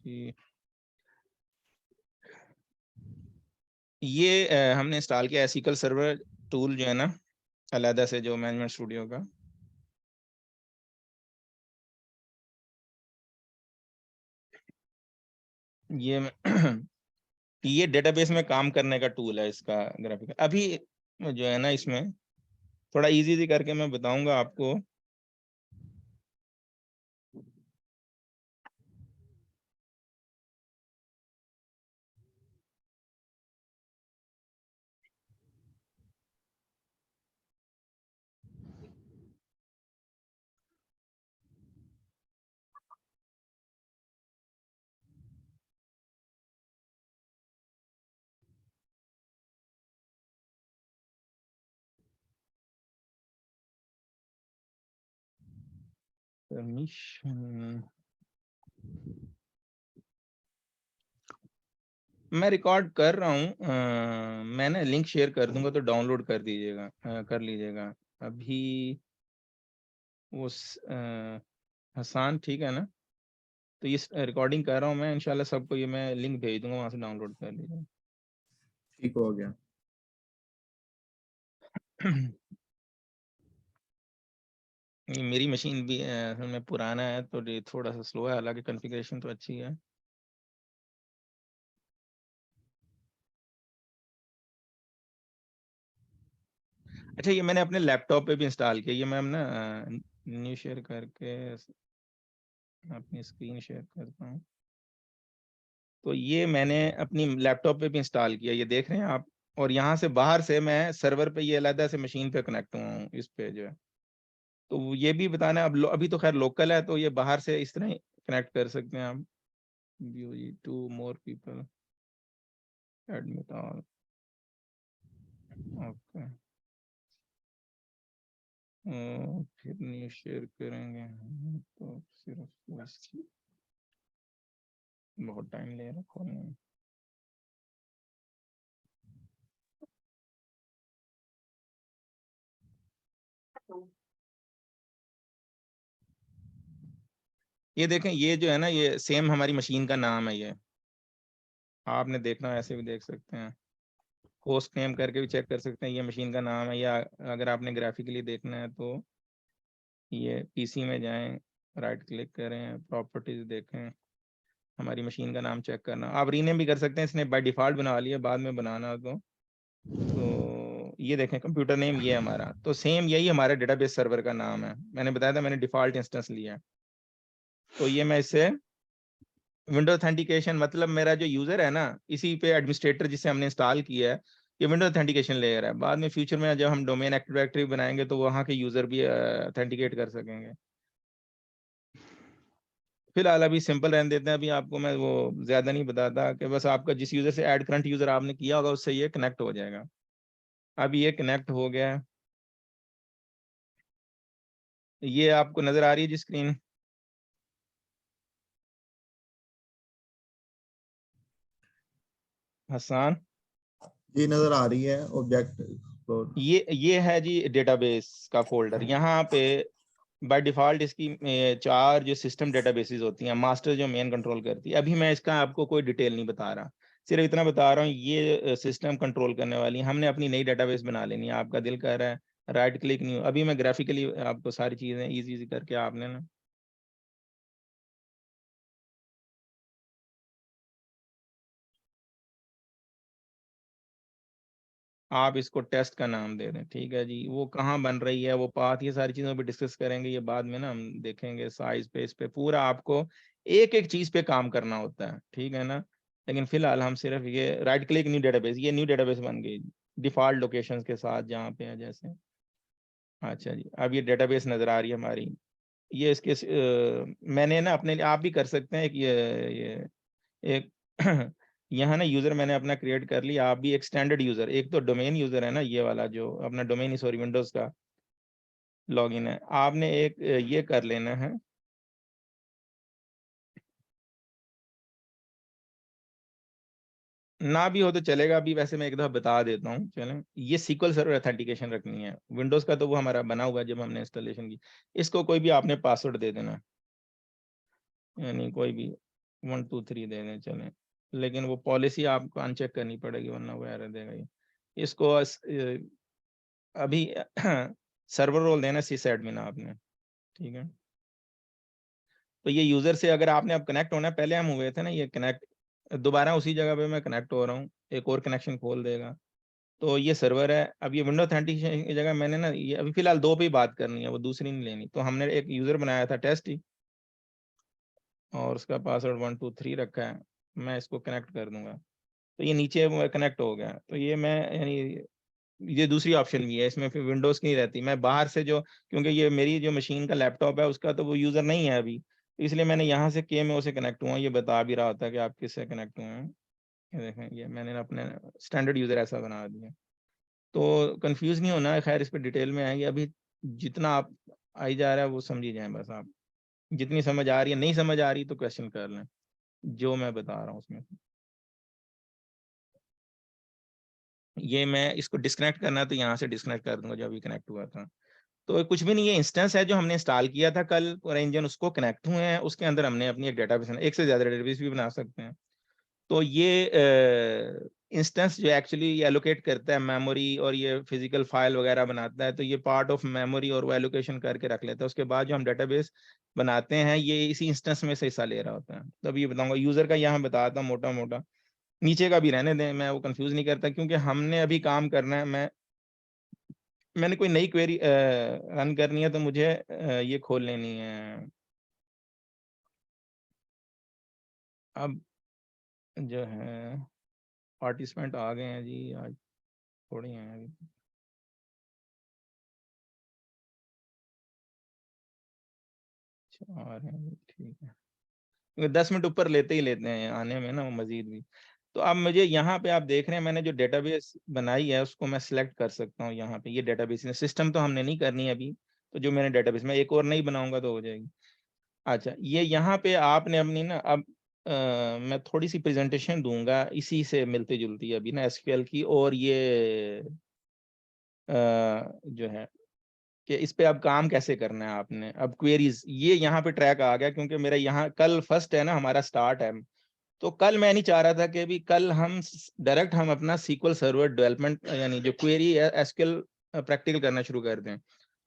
कि ये हमने इंस्टॉल किया एसक्यूएल सर्वर टूल जो है ना, अलहदा से जो मैनेजमेंट स्टूडियो का। ये ये डेटाबेस में काम करने का टूल है इसका ग्राफिक। अभी जो है ना इसमें थोड़ा इजी करके मैं बताऊंगा आपको। परमिशन मैं रिकॉर्ड कर रहा हूँ। मैंने लिंक शेयर कर दूंगा तो डाउनलोड कर दीजिएगा, कर लीजिएगा। अभी वो हसान ठीक है ना? तो ये रिकॉर्डिंग कर रहा हूँ मैं, इंशाल्लाह सबको ये मैं लिंक भेज दूंगा, वहां से डाउनलोड कर लीजिएगा। ठीक हो गया। ये मेरी मशीन भी असल में पुराना है तो ये थोड़ा सा स्लो है, हालांकि कॉन्फ़िगरेशन तो अच्छी है। अच्छा, ये मैंने अपने लैपटॉप पे भी इंस्टॉल किया। ये मैं ना न्यू शेयर करके अपनी स्क्रीन शेयर करता हूँ। तो ये मैंने अपनी लैपटॉप पे भी इंस्टॉल किया, ये देख रहे हैं आप। और यहाँ से बाहर से मैं सर्वर पे ये अलग से मशीन पे कनेक्ट हुआ हूँ इस पे जो है। तो ये भी बताना है, अब अभी तो खैर लोकल है तो ये बाहर से इस तरह कनेक्ट कर सकते हैं आप। View to more people admit all. Okay, फिर न्यू शेयर करेंगे तो सिर्फ बहुत टाइम ले रहा खोलने में। ये देखें, ये जो है ना, ये सेम हमारी मशीन का नाम है। ये आपने देखना है, ऐसे भी देख सकते हैं, होस्ट नेम करके भी चेक कर सकते हैं, ये मशीन का नाम है। या अगर आपने ग्राफिकली देखना है तो ये पीसी में जाएं, राइट क्लिक करें, प्रॉपर्टीज देखें, हमारी मशीन का नाम चेक करना। आप रीनेम भी कर सकते हैं, इसने बाय डिफ़ॉल्ट बना लिया, बाद में बनाना हो तो ये देखें कंप्यूटर नेम ये हमारा, तो सेम यही हमारा डेटाबेस सर्वर का नाम है। मैंने बताया था मैंने डिफ़ॉल्ट इंस्टेंस लिया है। तो ये मैं इससे विंडो ऑथेंटिकेशन, मतलब मेरा जो यूजर है ना, इसी पे एडमिनिस्ट्रेटर जिसे हमने इंस्टॉल किया है, ये विंडो ऑथेंटिकेशन लेयर है। बाद में फ्यूचर में जब हम डोमेन एक्टिव डायरेक्टरी बनाएंगे तो वहाँ के यूजर भी ऑथेंटिकेट कर सकेंगे। फिलहाल अभी सिंपल रहने देते हैं। अभी आपको मैं वो ज्यादा नहीं बताता कि बस आपका जिस यूजर से ऐड करंट यूजर आपने किया होगा उससे ये कनेक्ट हो जाएगा। अभी ये कनेक्ट हो गया है। ये आपको नजर आ रही है जी स्क्रीन? हसन, ये नजर आ रही है ऑब्जेक्ट एक्सप्लोर। ये है जी डेटाबेस का फोल्डर। यहाँ पे बाय डिफॉल्ट इसकी चार जो सिस्टम डेटाबेसेस होती हैं, मास्टर जो मेन कंट्रोल करती है। अभी मैं इसका आपको कोई डिटेल नहीं बता रहा, सिर्फ इतना बता रहा हूँ ये सिस्टम कंट्रोल करने वाली हमने अपनी नई डेटाबेस बना लेनी है। आपका दिल कर रहा है राइट क्लिक नहीं, अभी मैं ग्राफिकली आपको सारी चीजें इजी करके आपने ना, आप इसको टेस्ट का नाम दे दें, ठीक है जी। वो कहाँ बन रही है, वो पाथ, ये सारी चीज़ों पे डिस्कस करेंगे ये बाद में ना, हम देखेंगे साइज पे, इस पे पूरा आपको एक एक चीज़ पे काम करना होता है, ठीक है ना। लेकिन फिलहाल हम सिर्फ ये राइट क्लिक न्यू डेटाबेस, ये न्यू डेटाबेस बन गई डिफॉल्ट लोकेशंस के साथ जहाँ पे है जैसे। अच्छा जी, अब ये डेटाबेस नज़र आ रही है हमारी। ये इसके मैंने ना अपने लिए, आप भी कर सकते हैं एक ये एक यहाँ ना यूजर मैंने अपना क्रिएट कर लिया। आप भी एक स्टैंडर्ड यूजर, एक तो डोमेन यूजर है ना ये वाला जो अपना डोमेन ही, सॉरी विंडोज का लॉगिन है, आपने एक ये कर लेना है। ना भी हो तो चलेगा, अभी वैसे मैं एक दफा बता देता हूँ चलें। ये सीक्वल सर्वर ऑथेंटिकेशन रखनी है विंडोज का, तो वो हमारा बना हुआ है जब हमने इंस्टॉलेशन की। इसको कोई भी आपने पासवर्ड दे देना, यानी कोई भी 1 2 3 दे दें चलें, लेकिन वो पॉलिसी आपको अनचेक करनी पड़ेगी वरना वो एरर देगा ये। इसको अभी सर्वर रोल देना सिस एडमिन आपने, ठीक है। तो ये यूजर से अगर आपने अब कनेक्ट होना है, पहले हम हुए थे ना ये कनेक्ट, दोबारा उसी जगह पे मैं कनेक्ट हो रहा हूँ, एक और कनेक्शन खोल देगा। तो ये सर्वर है। अब ये विंडो ऑथेंटिकेशन की जगह मैंने ना ये अभी फिलहाल 2 पे ही बात करनी है, वो दूसरी नहीं लेनी। तो हमने एक यूजर बनाया था टेस्ट ही, और उसका पासवर्ड 1 2 3 रखा है। मैं इसको कनेक्ट कर दूंगा तो ये नीचे कनेक्ट हो गया। तो ये मैं यानी ये दूसरी ऑप्शन भी है इसमें, फिर विंडोज की नहीं रहती। मैं बाहर से जो, क्योंकि ये मेरी जो मशीन का लैपटॉप है उसका तो वो यूजर नहीं है अभी, तो इसलिए मैंने यहाँ से KMO से कनेक्ट हुआ। ये बता भी रहा होता है कि आप किससे कनेक्ट हुए हैं। ये देखें, ये मैंने अपने स्टैंडर्ड यूजर ऐसा बना दिया। तो कंफ्यूज नहीं होना है, खैर इस पर डिटेल में आएंगे। अभी जितना आप आई जा रहा है वो समझी जाए बस आप, जितनी समझ आ रही है, नहीं समझ आ रही तो क्वेश्चन कर लें जो मैं बता रहा हूँ उसमें। ये मैं इसको डिस्कनेक्ट करना है तो यहाँ से डिस्कनेक्ट कर दूंगा जो अभी कनेक्ट हुआ था। तो कुछ भी नहीं, ये इंस्टेंस है जो हमने इंस्टॉल किया था कल, और इंजन उसको कनेक्ट हुए हैं, उसके अंदर हमने अपनी एक डेटाबेस, एक से ज्यादा डेटाबेस भी बना सकते हैं। तो ये इंस्टेंस जो एक्चुअली ये एलोकेट करता है मेमोरी, और ये फिजिकल फाइल वगैरह बनाता है, तो ये पार्ट ऑफ मेमोरी और वो एलोकेशन करके रख लेता है। उसके बाद जो हम डेटाबेस बनाते हैं ये इसी इंस्टेंस में से हिस्सा ले रहा होता है। तो अब ये बताऊंगा यूजर का, यहाँ बताता हूँ मोटा मोटा, नीचे का भी रहने दें, मैं वो कंफ्यूज नहीं करता, क्योंकि हमने अभी काम करना है। मैंने कोई नई क्वेरी रन करनी है तो मुझे ये खोल लेनी है। अब जो है पार्टिसिपेंट आ गए हैं जी, आज थोड़ी हैं अभी। अच्छा, आ रहे हैं जी, ठीक है। क्योंकि 10 मिनट ऊपर लेते ही लेते हैं आने में ना वो मजीद भी। तो अब मुझे यहाँ पे आप देख रहे हैं मैंने जो डेटाबेस बनाई है उसको मैं सिलेक्ट कर सकता हूँ। यहाँ पे ये डेटाबेस सिस्टम तो हमने नहीं करनी है अभी, तो जो मैंने डेटाबेस में एक और नहीं बनाऊंगा तो हो जाएगी। अच्छा, ये यहाँ पे आपने अपनी ना अब मैं थोड़ी सी प्रेजेंटेशन दूंगा इसी से मिलती जुलती अभी ना SQL की, और ये जो है कि इस पे अब काम कैसे करना है आपने। अब क्वेरीज ये यहाँ पे ट्रैक आ गया, क्योंकि मेरा यहाँ कल फर्स्ट है ना, हमारा स्टार्ट है। तो कल मैं नहीं चाह रहा था कि अभी कल हम डायरेक्ट हम अपना SQL सर्वर डेवलपमेंट यानी जो क्वेरी SQL प्रैक्टिकल करना शुरू कर दें।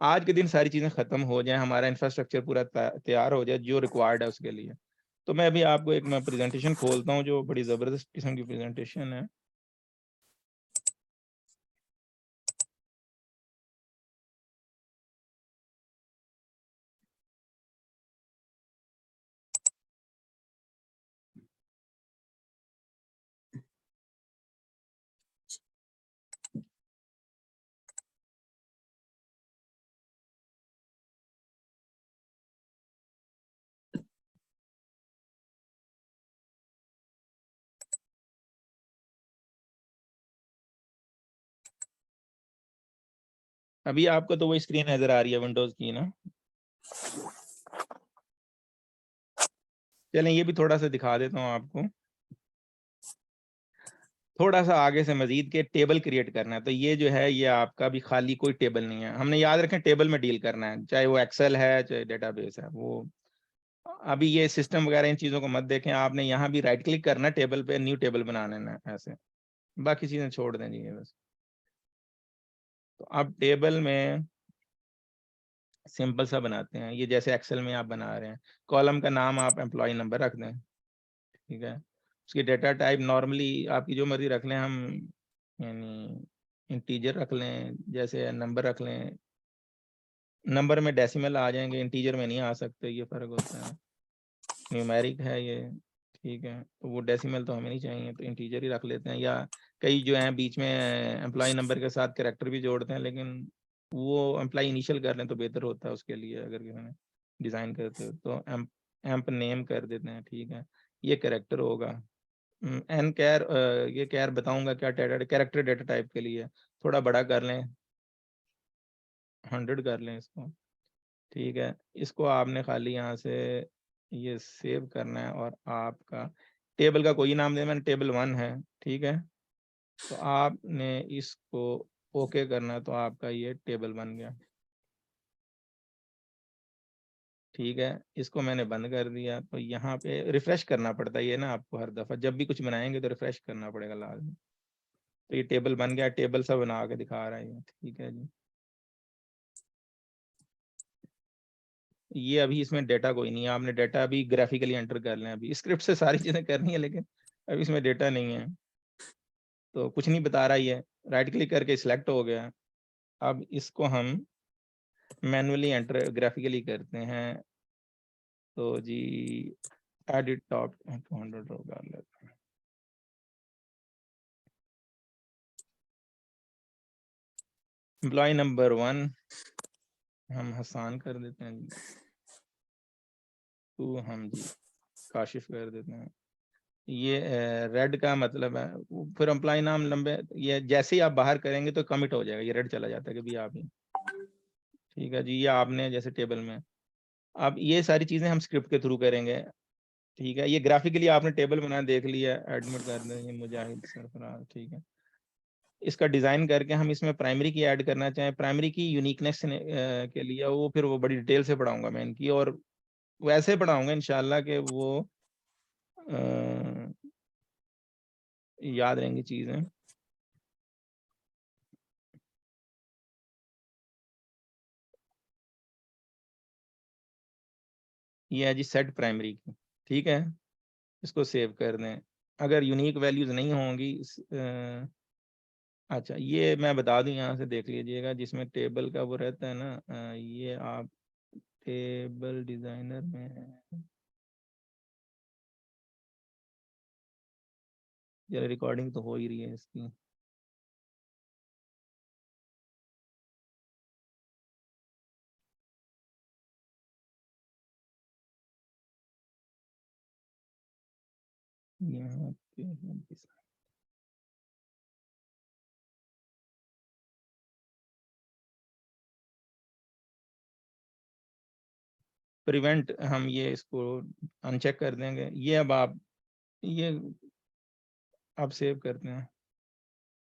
आज के दिन सारी चीज़ें ख़त्म हो जाए, हमारा इंफ्रास्ट्रक्चर पूरा तैयार हो जाए जो रिक्वायर्ड है उसके लिए। तो मैं अभी आपको एक मैं प्रेजेंटेशन खोलता हूँ जो बड़ी ज़बरदस्त किस्म की प्रेजेंटेशन है। अभी आपको तो वही स्क्रीन नज़र आ रही है विंडोज़ की ना। चलें ये भी थोड़ा सा दिखा देता हूँ आपको। थोड़ा सा आगे से मजीद के टेबल क्रिएट करना है। तो ये जो है ये आपका भी खाली कोई टेबल नहीं है, हमने याद रखें टेबल में डील करना है, चाहे वो एक्सेल है चाहे डेटाबेस है वो। अभी ये सिस्टम वगैरह इन चीज़ों को मत देखें, आपने यहाँ भी राइट क्लिक करना है टेबल पे, न्यू टेबल बनाने है ऐसे, बाकी चीज़ें छोड़ दें जी बस। तो अब टेबल में सिंपल सा बनाते हैं, ये जैसे एक्सेल में आप बना रहे हैं। कॉलम का नाम आप एम्प्लॉय नंबर रख दें, ठीक है। उसकी डेटा टाइप नॉर्मली आपकी जो मर्जी रख लें, हम यानी इंटीजर रख लें, जैसे नंबर रख लें। नंबर में डेसिमल आ जाएंगे, इंटीजर में नहीं आ सकते, ये फ़र्क होता है। न्यूमेरिक है ये, ठीक है। तो वो डेसिमल तो हमें नहीं चाहिए, तो इंटीजर ही रख लेते हैं। या कई जो हैं बीच में एम्प्लॉय नंबर के साथ कैरेक्टर भी जोड़ते हैं, लेकिन वो एम्प्लॉय इनिशियल कर लें तो बेहतर होता है उसके लिए, अगर किसी ने डिज़ाइन करते हो तो एम्प नेम कर देते हैं, ठीक है। ये कैरेक्टर होगा। एन कैर ये कैर बताऊंगा क्या कैरेक्टर डेटा टाइप के लिए, थोड़ा बड़ा कर लें, 100 कर लें इसको, ठीक है। इसको आपने खाली यहाँ से ये सेव करना है, और आपका टेबल का कोई नाम दे, मैंने टेबल 1 है, ठीक है। तो आपने इसको ओके करना है, तो आपका ये टेबल बन गया, ठीक है, इसको मैंने बंद कर दिया। तो यहाँ पे रिफ्रेश करना पड़ता है ये ना, आपको हर दफ़ा जब भी कुछ बनाएंगे तो रिफ्रेश करना पड़ेगा लाजमी। तो ये टेबल बन गया, टेबल सा बना के दिखा रहा है ये, ठीक है जी। ये अभी इसमें डेटा कोई नहीं है, आपने डेटा अभी ग्राफिकली एंटर कर लें। अभी स्क्रिप्ट से सारी चीज़ें करनी है, लेकिन अभी इसमें डेटा नहीं है, तो कुछ नहीं बता रहा ये। राइट क्लिक करके सिलेक्ट हो गया। अब इसको हम मैनुअली एंटर ग्राफिकली करते हैं। तो जी एडिट टॉप 200 ड्रॉ कर लेते हैं। एम्प्लॉय नंबर 1 हम हसान कर देते हैं जी। 2 हम जी काशिफ कर देते हैं। ये रेड का मतलब है, फिर एम्प्लॉय नाम लंबे, ये जैसे ही आप बाहर करेंगे तो कमिट हो जाएगा, ये रेड चला जाता है कि भी आप ही। ठीक है जी, ये आपने जैसे टेबल में। अब ये सारी चीज़ें हम स्क्रिप्ट के थ्रू करेंगे। ठीक है, ये ग्राफिकली आपने टेबल बनाया देख लिया, एडमिट कर देंगे मुजाहिद सरफराज। ठीक है, इसका डिज़ाइन करके हम इसमें प्राइमरी की ऐड करना चाहें, प्राइमरी की यूनिकनेस के लिए वो फिर वो बड़ी डिटेल से पढ़ाऊंगा मैं इनकी, और वैसे पढ़ाऊंगा इंशाल्लाह कि वो याद रहेंगी चीज़ें। ये है जी सेट प्राइमरी की। ठीक है, इसको सेव कर दें। अगर यूनिक वैल्यूज़ नहीं होंगी अच्छा ये मैं बता दूं, यहाँ से देख लीजिएगा जिसमें टेबल का वो रहता है ना, ये आप टेबल डिज़ाइनर में जरा रिकॉर्डिंग तो हो ही रही है इसकी। यहाँ पे प्रिवेंट हम ये इसको अनचेक कर देंगे। ये अब आप ये अब सेव करते हैं।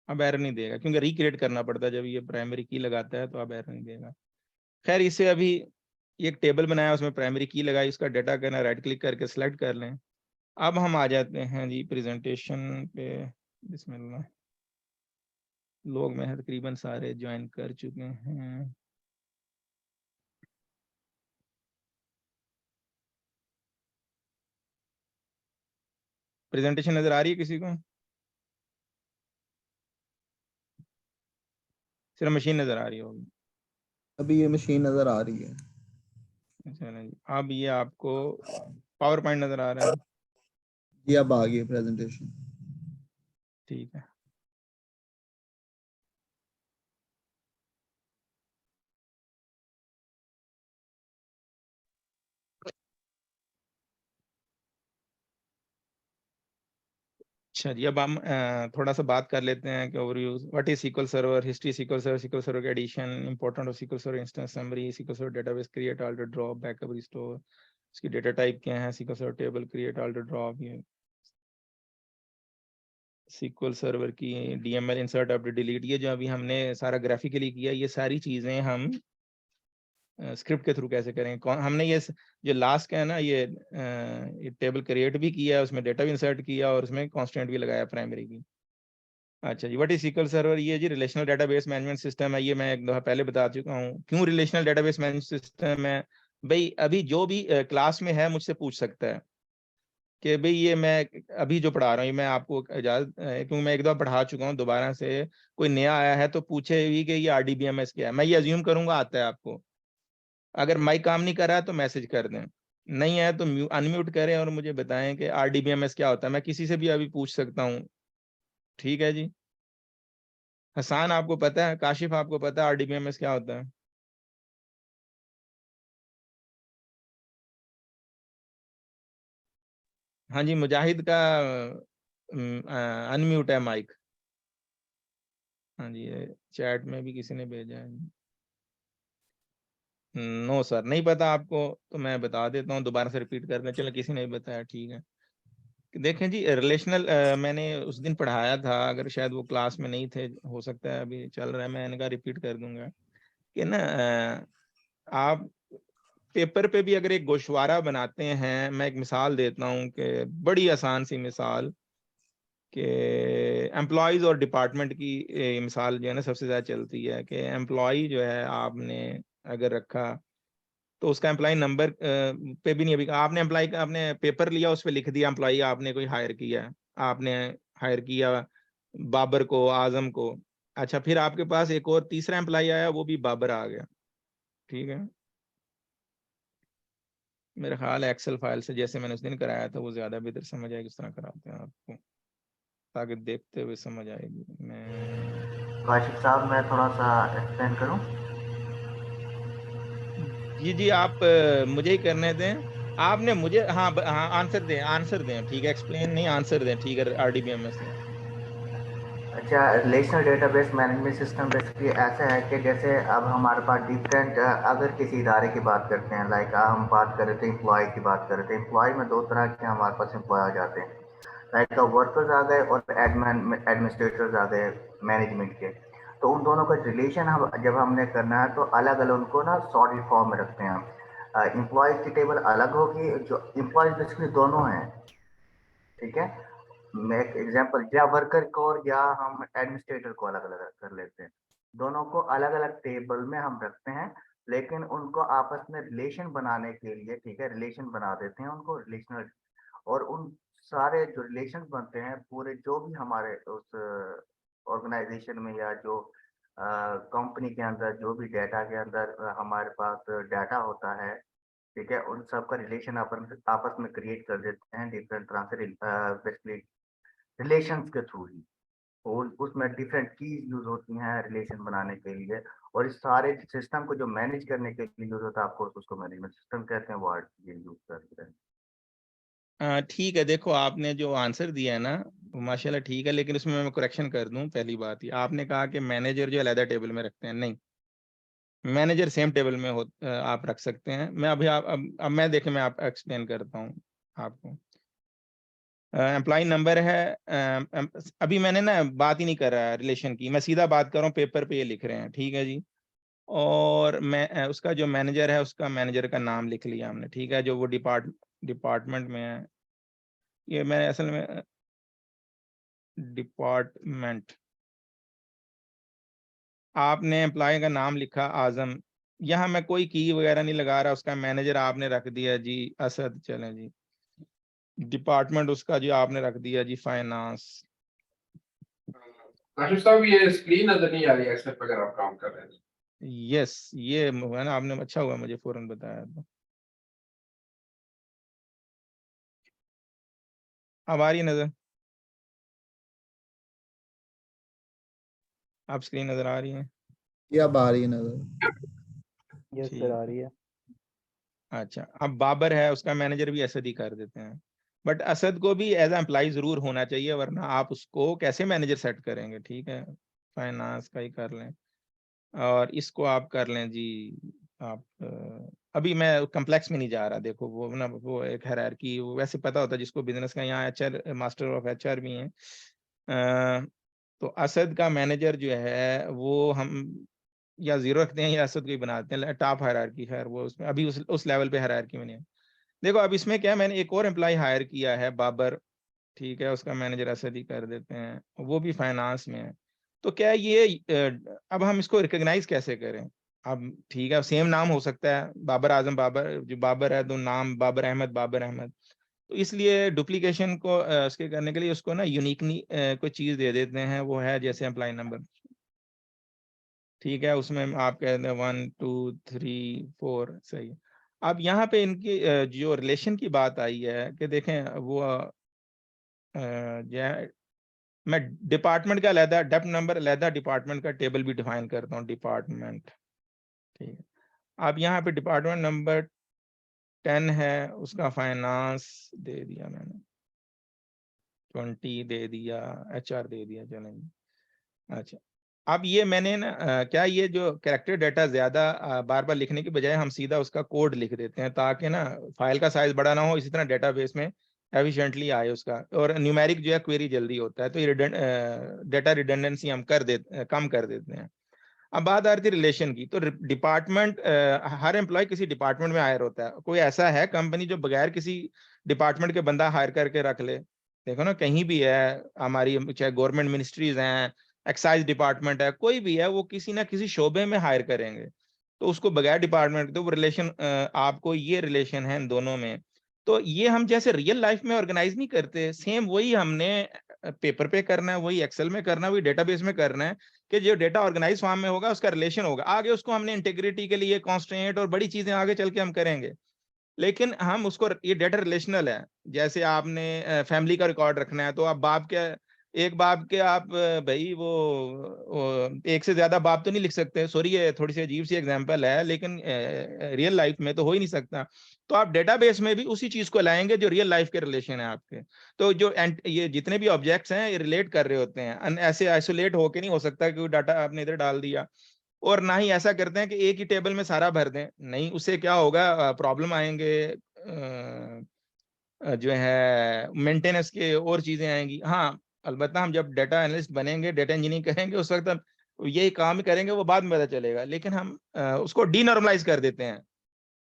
अब एरर नहीं देगा क्योंकि रिक्रिएट करना पड़ता है, जब ये प्राइमरी की लगाता है तो अब एरर नहीं देगा। खैर इसे अभी ये एक टेबल बनाया, उसमें प्राइमरी की लगाई, उसका डाटा करना, राइट क्लिक करके सेलेक्ट कर लें। अब हम आ जाते हैं जी प्रेजेंटेशन पे। बिस्मिल्लाह, लोग में तकरीबन सारे ज्वाइन कर चुके हैं। प्रेजेंटेशन नजर आ रही है किसी को? सिर्फ मशीन नजर आ रही होगी। अभी ये मशीन नजर आ रही है। चलें जी, अब ये आपको पावर पॉइंट नजर आ रहा है। ये अब आ गई प्रेजेंटेशन। ठीक है, अच्छा जी। अब हम थोड़ा सा बात कर लेते हैं कि overview, what is SQL server, history SQL server का edition, important of SQL server instance summary, SQL server database create alter drop backup restore, इसकी डेटा टाइप क्या है, SQL server table create alter drop, ये SQL server की DML insert update delete, ये जो अभी हमने सारा ग्राफिकली किया, ये सारी चीज़ें हम स्क्रिप्ट के थ्रू कैसे करेंगे। कौन हमने ये जो लास्ट का है ना, ये टेबल क्रिएट भी किया, उसमें डेटा भी इंसर्ट किया और उसमें कांस्टेंट भी लगाया प्राइमरी की। अच्छा जी, व्हाट इज SQL सर्वर, ये जी रिलेशनल डेटाबेस मैनेजमेंट सिस्टम है। ये मैं एक दफ़ा पहले बता चुका हूँ। क्यों रिलेशनल डेटाबेस मैनेजमेंट सिस्टम है? भाई अभी जो भी क्लास में है मुझसे पूछ सकता है कि भाई ये मैं अभी जो पढ़ा रहा हूँ, ये मैं आपको इजाज़त क्योंकि मैं एक दफ़ा पढ़ा चुका हूँ, दोबारा से कोई नया आया है तो पूछे भी कि ये RDBMS क्या है, मैं ये अज्यूम करूंगा आता है आपको। अगर माइक काम नहीं कर रहा है तो मैसेज कर दें, नहीं है तो अनम्यूट करें और मुझे बताएं कि RDBMS क्या होता है। मैं किसी से भी अभी पूछ सकता हूँ। ठीक है जी, हसान आपको पता है, काशिफ आपको पता है RDBMS क्या होता है? हाँ जी, मुजाहिद का अनम्यूट है माइक। हाँ जी, चैट में भी किसी ने भेजा है। नो सर, नहीं पता आपको तो मैं बता देता हूँ, दोबारा से रिपीट कर दें। चलो किसी ने भी बताया, ठीक है। देखें जी, रिलेशनल मैंने उस दिन पढ़ाया था, अगर शायद वो क्लास में नहीं थे, हो सकता है अभी चल रहा है, मैं इनका रिपीट कर दूंगा कि ना आप पेपर पे भी अगर एक गोशवारा बनाते हैं, मैं एक मिसाल देता हूँ कि बड़ी आसान सी मिसाल कि एम्प्लॉयज़ और डिपार्टमेंट की मिसाल जो है ना सबसे ज़्यादा चलती है कि एम्प्लॉय जो है आपने अगर रखा तो उसका एम्प्लॉय नंबर पे भी नहीं, अभी आपने एम्प्लॉय का आपने पेपर लिया, उस पे लिख दिया एम्प्लॉय आपने कोई हायर किया है, आपने हायर किया बाबर को, आजम को। अच्छा, फिर आपके पास एक और तीसरा एम्प्लॉय आया, वो भी बाबर आ गया, ठीक है। मेरा ख्याल है एक्सेल फाइल से जैसे मैंने उस दिन कराया था वो ज्यादा बेहतर समझ आएगी, किस तरह कराते हैं आपको, ताकि देखते हुए समझ आएगी। मैं काशिफ साहब, मैं थोड़ा सा एक्सप्लेन करूं? जी जी, आप मुझे ही करने दें। आपने मुझे हाँ आंसर दें, ठीक है, एक्सप्लेन नहीं आंसर दें, ठीक है, आरडीबीएमएस में। अच्छा, relational database management system basically ऐसा है कि जैसे अब हमारे पास डिफरेंट, अगर किसी इदारे की बात करते हैं, लाइक हम बात कर रहे थे एम्प्लॉय की बात कर रहे थे, एम्प्लॉय में दो तरह के हमारे पास एम्प्लॉय आ जाते हैं, लाइक वर्कर्स आ गए और एडमिनिस्ट्रेटर्स आ गए मैनेजमेंट के। तो उन दोनों का रिलेशन हम जब हमने करना है तो अलग अलग उनको ना सॉर्टेड फॉर्म में रखते हैं हम। एम्प्लॉयज की टेबल अलग होगी, जो एम्प्लॉयज बेसिकली दोनों हैं, ठीक है। मैं एक एग्जांपल, या वर्कर को और या हम एडमिनिस्ट्रेटर को अलग अलग कर लेते हैं, दोनों को अलग अलग टेबल में हम रखते हैं, लेकिन उनको आपस में रिलेशन बनाने के लिए, ठीक है, रिलेशन बना देते हैं उनको रिलेशनल। और उन सारे जो रिलेशन बनते हैं पूरे, जो भी हमारे उस ऑर्गेनाइजेशन में या जो कंपनी के अंदर जो भी डेटा के अंदर हमारे पास डाटा होता है, ठीक है, उन सब का रिलेशन आपस में क्रिएट कर देते हैं डिफरेंट तरह से, बेसिकली रिलेशंस के थ्रू ही। और उसमें डिफरेंट कीज यूज होती हैं रिलेशन बनाने के लिए, और इस सारे सिस्टम को जो मैनेज करने के लिए यूज होता है, आपको उसको मैनेजमेंट सिस्टम कहते हैं, वर्ड ये यूज करते हैं। ठीक है, देखो आपने जो आंसर दिया है ना वो माशाल्लाह ठीक है, लेकिन उसमें मैं करेक्शन कर दूं। पहली बात ही आपने कहा कि मैनेजर जो अलग टेबल में रखते हैं, नहीं, मैनेजर सेम टेबल में आप रख सकते हैं। मैं अभी अब मैं देखें, मैं आप एक्सप्लेन करता हूँ आपको। एम्प्लॉय नंबर है, अभी मैंने ना बात ही नहीं कर रहा है रिलेशन की, मैं सीधा बात कर रहा हूँ, पेपर पे ये लिख रहे हैं, ठीक है जी। और मैं उसका जो मैनेजर है उसका मैनेजर का नाम लिख लिया हमने, ठीक है, जो वो डिपार्टमेंट में है। ये मैं असल में डिपार्टमेंट, आपने एम्प्लॉय का नाम लिखा आजम, यहाँ मैं कोई की वगैरह नहीं लगा रहा, उसका मैनेजर आपने रख दिया जी असद, चलें जी। डिपार्टमेंट उसका जो आपने रख दिया जी फाइनेंस। काशिफ साहब, ये स्क्रीन नजर नहीं आ रही है एक्सेल पर अगर आप काम कर रहे हैं। यस, ये है ना, आपने अच्छा हुआ मुझे फौरन बताया तो। अब आ रही है नजर, आप स्क्रीन नजर आ रही है? ये अब आ रही है नजर। यस सर, ठीक आ है, रही है। अच्छा, अब बाबर है उसका मैनेजर भी असद ही कर देते हैं, बट असद को भी एज एम्प्लॉय जरूर होना चाहिए, वरना आप उसको कैसे मैनेजर सेट करेंगे, ठीक है। फाइनेंस का ही कर लें, और इसको आप कर लें जी। आप अभी मैं कम्प्लेक्स में नहीं जा रहा, देखो वो ना वो एक हायरार्की वो वैसे पता होता है जिसको बिजनेस का, यहाँ एचआर मास्टर ऑफ एचआर भी हैं। तो असद का मैनेजर जो है वो हम या जीरो रखते हैं या असद को ही बनाते हैं, टॉप हायरार्की है वो, उसमें अभी उस लेवल पे हायरार्की में नहीं है। देखो अब इसमें क्या है, मैंने एक और एम्प्लॉय हायर किया है बाबर, ठीक है, उसका मैनेजर असद ही कर देते हैं, वो भी फाइनेंस में है। तो क्या ये अब हम इसको रिकॉग्नाइज कैसे करें? अब ठीक है, सेम नाम हो सकता है, बाबर आजम, बाबर जो बाबर है, दो नाम बाबर अहमद, बाबर अहमद। तो इसलिए डुप्लीकेशन को उसके करने के लिए उसको ना यूनिकली कोई चीज दे देते हैं, वो है जैसे एम्प्लॉय नंबर, ठीक है, उसमें आप कहते हैं 1 2 3 4, सही है। अब यहाँ पे इनकी जो रिलेशन की बात आई है कि देखें वो जो है, मैं डिपार्टमेंट का अलहदा डेप्थ नंबर अलहदा डिपार्टमेंट का टेबल भी डिफाइन करता हूँ, डिपार्टमेंट, ठीक है। अब यहाँ पे डिपार्टमेंट नंबर 10 है, उसका फाइनेंस दे दिया मैंने, 20 दे दिया, एचआर दे दिया, चलेंगे। अच्छा, अब ये मैंने ना क्या ये जो कैरेक्टर डाटा ज्यादा बार बार लिखने की बजाय हम सीधा उसका कोड लिख देते हैं, ताकि ना फाइल का साइज बड़ा ना हो, इसी तरह डेटाबेस में एफिशिएंटली आए उसका, और न्यूमेरिक जो है क्वेरी जल्दी होता है, तो ये डाटा रिडंडेंसी हम कम कर देते हैं। अब बात आ रही थी रिलेशन की, तो डिपार्टमेंट, हर एम्प्लॉय किसी डिपार्टमेंट में हायर होता है। कोई ऐसा है कंपनी जो बगैर किसी डिपार्टमेंट के बंदा हायर करके रख ले? देखो ना, कहीं भी है हमारी, चाहे गवर्नमेंट मिनिस्ट्रीज हैं, एक्साइज डिपार्टमेंट है, कोई भी है, वो किसी ना किसी शोबे में हायर करेंगे, तो उसको बगैर डिपार्टमेंट, तो वो रिलेशन, आपको ये रिलेशन है इन दोनों में। तो ये हम जैसे रियल लाइफ में ऑर्गेनाइज नहीं करते, सेम वही हमने पेपर पे करना है, वही एक्सेल में करना है, वही डेटाबेस में करना है, कि जो डेटा ऑर्गेनाइज फॉर्म में होगा उसका रिलेशन होगा, आगे उसको हमने इंटीग्रिटी के लिए कॉन्स्ट्रेंट और बड़ी चीजें आगे चल के हम करेंगे, लेकिन हम उसको, ये डेटा रिलेशनल है। जैसे आपने फैमिली का रिकॉर्ड रखना है, तो आप बाप के, एक बाप के आप भाई वो एक से ज्यादा बाप तो नहीं लिख सकते, सॉरी ये थोड़ी सी अजीब सी एग्जांपल है, लेकिन रियल लाइफ में तो हो ही नहीं सकता। तो आप डेटाबेस में भी उसी चीज को लाएंगे जो रियल लाइफ के रिलेशन है आपके। तो जो ये जितने भी ऑब्जेक्ट्स हैं ये रिलेट कर रहे होते हैं, ऐसे आइसोलेट होके नहीं हो सकता कि डाटा आपने इधर डाल दिया। और ना ही ऐसा करते हैं कि एक ही टेबल में सारा भर दें, नहीं, उससे क्या होगा, प्रॉब्लम आएंगे, जो है मेंटेनेंस के और चीजें आएंगी। हाँ, अलबत्ता हम जब डेटा एनालिस्ट बनेंगे, डेटा इंजीनियरिंग करेंगे, उस वक्त हम यही काम करेंगे, वो बाद में पता चलेगा, लेकिन हम उसको डीनॉर्मलाइज कर देते हैं,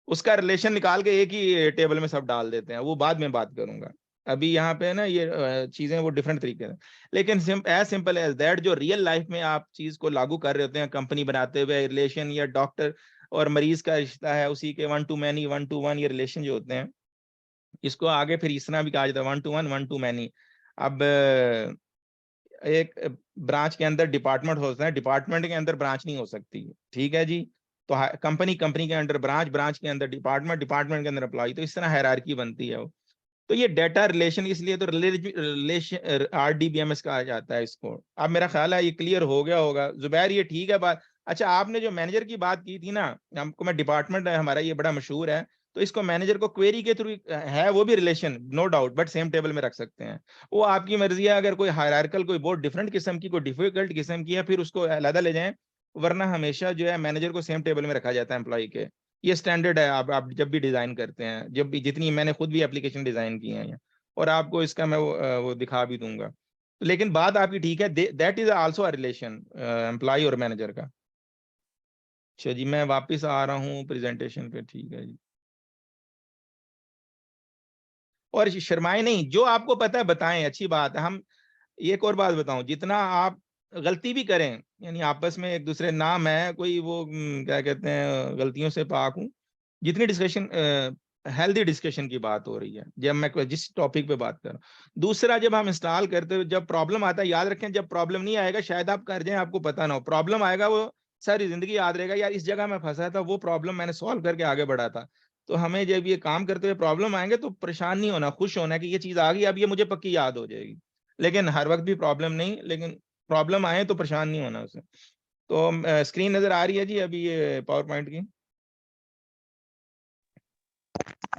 उसका रिलेशन निकाल के एक ही टेबल में सब डाल देते हैं, वो बाद में बात करूंगा। अभी यहाँ पे ना ये चीजें वो डिफरेंट तरीके से, लेकिन एज सिंपल एज दैट, जो रियल लाइफ में आप चीज को लागू कर रहे होते हैं कंपनी बनाते हुए, रिलेशन या डॉक्टर और मरीज का रिश्ता है, उसी के one two many, one two one ये रिलेशन जो होते हैं, इसको आगे फिर इस तरह भी कहा जाता है, one two one, one two many. अब एक ब्रांच के अंदर डिपार्टमेंट होता है, डिपार्टमेंट के अंदर ब्रांच नहीं हो सकती, ठीक है जी। तो कंपनी, कंपनी के अंदर ब्रांच, ब्रांच के अंदर डिपार्टमेंट, डिपार्टमेंट के अंदर एम्प्लॉय, तो इस तरह हायरार्की बनती है वो। तो ये डेटा रिलेशन, इसलिए तो रिलेशन RDBMS कहा जाता है इसको। अब मेरा ख्याल है ये क्लियर हो गया होगा। जुबैर ये ठीक है बात? अच्छा, आपने जो मैनेजर की बात की थी ना, हमको, मैं डिपार्टमेंट है हमारा ये बड़ा मशहूर है, तो इसको मैनेजर को क्वेरी के थ्रू है, वो भी relation no doubt, but same table में रख सकते हैं, वो आपकी मर्जी है। अगर कोई हायरार्कल, कोई बहुत डिफरेंट किस्म की, कोई डिफिकल्ट किस्म की है, फिर उसको अलग ले जाएं, वरना हमेशा जो है मैनेजर को सेम टेबल में रखा जाता है एम्प्लॉय के। ये स्टैंडर्ड है, आप जब भी डिजाइन करते हैं, जब भी, जितनी मैंने खुद भी एप्लीकेशन डिजाइन की है, और आपको इसका मैं वो दिखा भी दूंगा। लेकिन बात आपकी ठीक है, that is also a relation employ और मैनेजर का। अच्छा जी, मैं वापस आ रहा हूँ प्रेजेंटेशन पे, ठीक है जी। और शर्माए नहीं, जो आपको पता है बताएं, अच्छी बात है। हम, एक और बात बताऊं, जितना आप गलती भी करें, यानी आपस में एक दूसरे, नाम है कोई वो क्या कहते हैं, गलतियों से पाक हूं, जितनी डिस्कशन, हेल्दी डिस्कशन की बात हो रही है, जब मैं जिस टॉपिक पे बात कर रहा हूं। दूसरा, जब हम इंस्टॉल करते हुए जब प्रॉब्लम आता है, याद रखें, जब प्रॉब्लम नहीं आएगा शायद आप कर जाएं, आपको पता ना हो, प्रॉब्लम आएगा वो सारी जिंदगी याद रहेगा, यार इस जगह मैं फंसा था, वो प्रॉब्लम मैंने सॉल्व करके आगे बढ़ा था। तो हमें जब ये काम करते हुए प्रॉब्लम आएंगे तो परेशान नहीं होना, खुश होना कि ये चीज आ गई, अब ये मुझे पक्की याद हो जाएगी। लेकिन हर वक्त भी प्रॉब्लम नहीं, लेकिन प्रॉब्लम आए तो परेशान नहीं होना उसे। तो स्क्रीन नजर आ रही है जी अभी ये पावर पॉइंट की?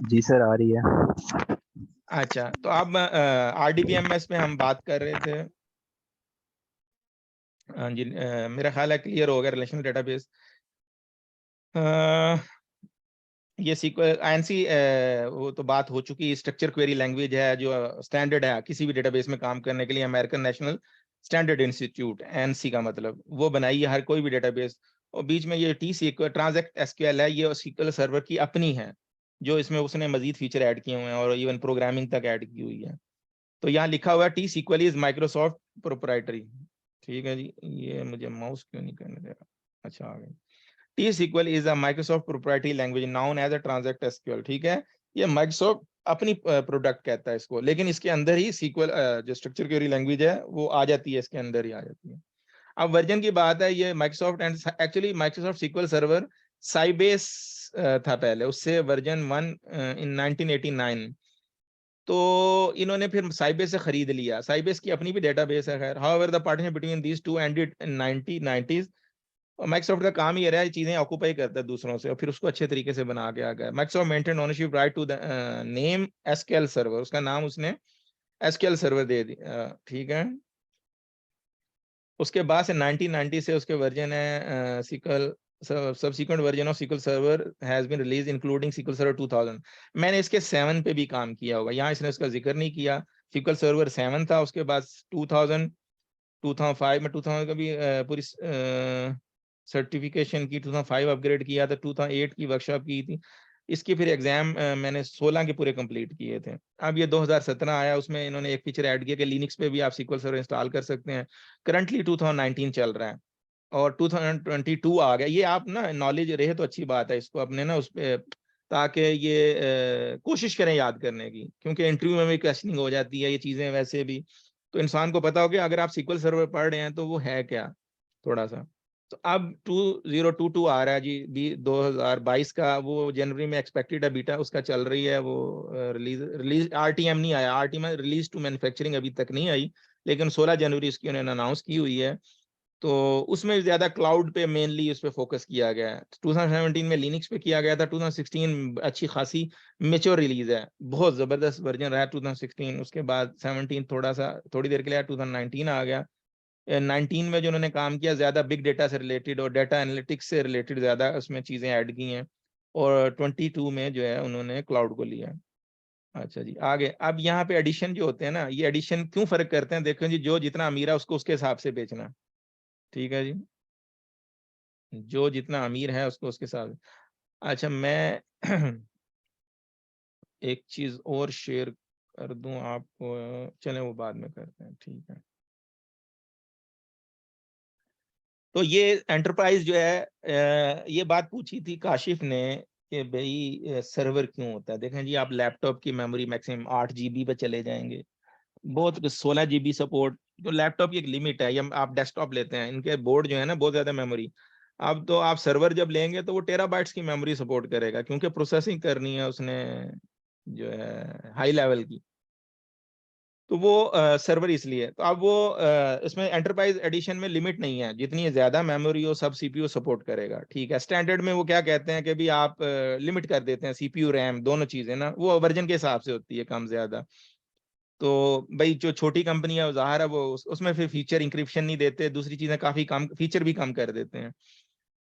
जी सर, आ रही है। अच्छा, तो अब RDBMS पे हम बात कर रहे थे। हाँ जी, मेरा ख्याल है क्लियर हो गया, रिलेशनल डेटाबेस। ये सीक्वल INC, वो तो बात हो चुकी। स्ट्रक्चर क्वेरी लैंग्वेज है जो स्टैंडर्ड है किसी भी डेटाबेस में काम करने के लिए, American national standard institute, ANC का मतलब, वो बनाई है हर कोई भी डेटाबेस। और बीच में ये TSQL, ट्रांजैक्ट SQL है, ये SQL सर्वर की अपनी है, जो इसमें उसने मजीद फीचर ऐड किए हुए हैं और इवन प्रोग्रामिंग तक ऐड की हुई है। तो यहाँ लिखा हुआ है TSQL इज माइक्रोसॉफ्ट प्रोप्राइटरी। ठीक है जी, ये मुझे माउस क्यों नहीं करने दे रहा? अच्छा, आ गया। TSQL is a Microsoft proprietary language known as a Transact SQL। ठीक है, ये Microsoft अपनी प्रोडक्ट कहता है इसको, लेकिन इसके अंदर ही SQL जो स्ट्रक्चर क्वेरी लैंग्वेज है वो आ जाती है, इसके अंदर ही आ जाती है। अब वर्जन की बात है, ये Microsoft and actually Microsoft SQL server Sybase था पहले, उससे वर्जन 1 इन 1989। तो इन्होंने फिर साइबेस से खरीद लिया, साइबेस की अपनी भी डेटाबेस है खैर। However the partnership between these two ended in 1990s। और माइक्रोसॉफ्ट का काम ही रहा है चीजें ऑक्यूपाई करता है दूसरों से, और फिर उसको अच्छे तरीके से बना के आ गया। Microsoft maintain ownership right to the name SQL server, उसका नाम उसने SQL सर्वर दे दिया, ठीक है। उसके बाद से 1990 से उसके वर्जन है SQL, subsequent version of SQL Server has been released including SQL Server 2000। मैंने इसके 7 पे भी काम किया होगा, यहाँ इसने उसका जिक्र नहीं किया। SQL Server 7 था, उसके बाद 2000, 2005 में 2000 का भी पूरी सर्टिफिकेशन की, 2005 अपग्रेड किया था, 2008 की वर्कशॉप की थी। इसकी फिर एग्जाम मैंने 16 के पूरे कंप्लीट किए थे। अब ये 2017 आया, उसमें इन्होंने एक फीचर ऐड किया कि लिनक्स पे भी आप SQL सर्वर इंस्टॉल कर सकते हैं। करंटली 2019 चल रहा है और 2022 आ गया। ये आप ना नॉलेज रहे तो अच्छी बात है, इसको अपने ना उस पे, ताकि ये कोशिश करें याद करने की, क्योंकि इंटरव्यू में भी क्वेश्चनिंग हो जाती है ये चीजें वैसे भी, तो इंसान को पता हो कि अगर आप SQL सर्वर पढ़ रहे हैं तो वो है क्या थोड़ा सा। तो अब 2022 आ रहा है जी, 2022 का, वो जनवरी में एक्सपेक्टेड है बीटा उसका चल रही है, वो रिलीज RTM नहीं आया, RTM रिलीज टू मैन्युफैक्चरिंग अभी तक नहीं आई, लेकिन 16 जनवरी इसकी उन्होंने अनाउंस की हुई है। तो उसमें ज्यादा क्लाउड पे मेनली उस पे फोकस किया गया है। 2017 में लिनक्स पे किया गया था, 2016 अच्छी खासी मेच्योर रिलीज है, बहुत जबरदस्त वर्जन रहा 2016। उसके बाद 17 थोड़ा सा थोड़ी देर के लिए 2019 आ गया। 19 में जो उन्होंने काम किया ज्यादा बिग डेटा से रिलेटेड और डेटा एनालिटिक्स से रिलेटेड ज्यादा उसमें चीजें ऐड की हैं, और 22 में जो है उन्होंने क्लाउड को लिया। अच्छा जी, आगे अब यहाँ पे एडिशन जो होते हैं ना, ये एडिशन क्यों फर्क करते हैं, देखो जी, जो जितना अमीर है उसको उसके हिसाब से बेचना, ठीक है जी, जो जितना अमीर है उसको उसके साथ। अच्छा, मैं एक चीज और शेयर कर दूं आपको, चलें वो बाद में करते हैं, ठीक है। तो ये एंटरप्राइज जो है, ये बात पूछी थी काशिफ ने कि भाई सर्वर क्यों होता है। देखें जी, आप लैपटॉप की मेमोरी मैक्सिमम 8 GB पे चले जाएंगे, बहुत 16 GB सपोर्ट, तो लैपटॉप की एक लिमिट है, या आप डेस्कटॉप लेते हैं, इनके बोर्ड जो है ना बहुत ज्यादा मेमोरी। अब तो आप सर्वर जब लेंगे तो वो टेराबाइट्स की मेमोरी सपोर्ट करेगा, क्योंकि प्रोसेसिंग करनी है उसने जो है हाई लेवल की, तो वो सर्वर इसलिए। तो अब वो इसमें एंटरप्राइज एडिशन में लिमिट नहीं है, जितनी ज्यादा मेमोरी हो सब CPU सपोर्ट करेगा, ठीक है। स्टैंडर्ड में वो क्या कहते हैं कि भी आप लिमिट कर देते हैं, CPU रैम दोनों चीजें ना, वो वर्जन के हिसाब से होती है कम ज्यादा। तो भाई जो छोटी कंपनी है ज़ाहिर है वो उसमें फिर फीचर इंक्रिप्शन नहीं देते, दूसरी चीजें काफी कम फीचर भी कम कर देते हैं,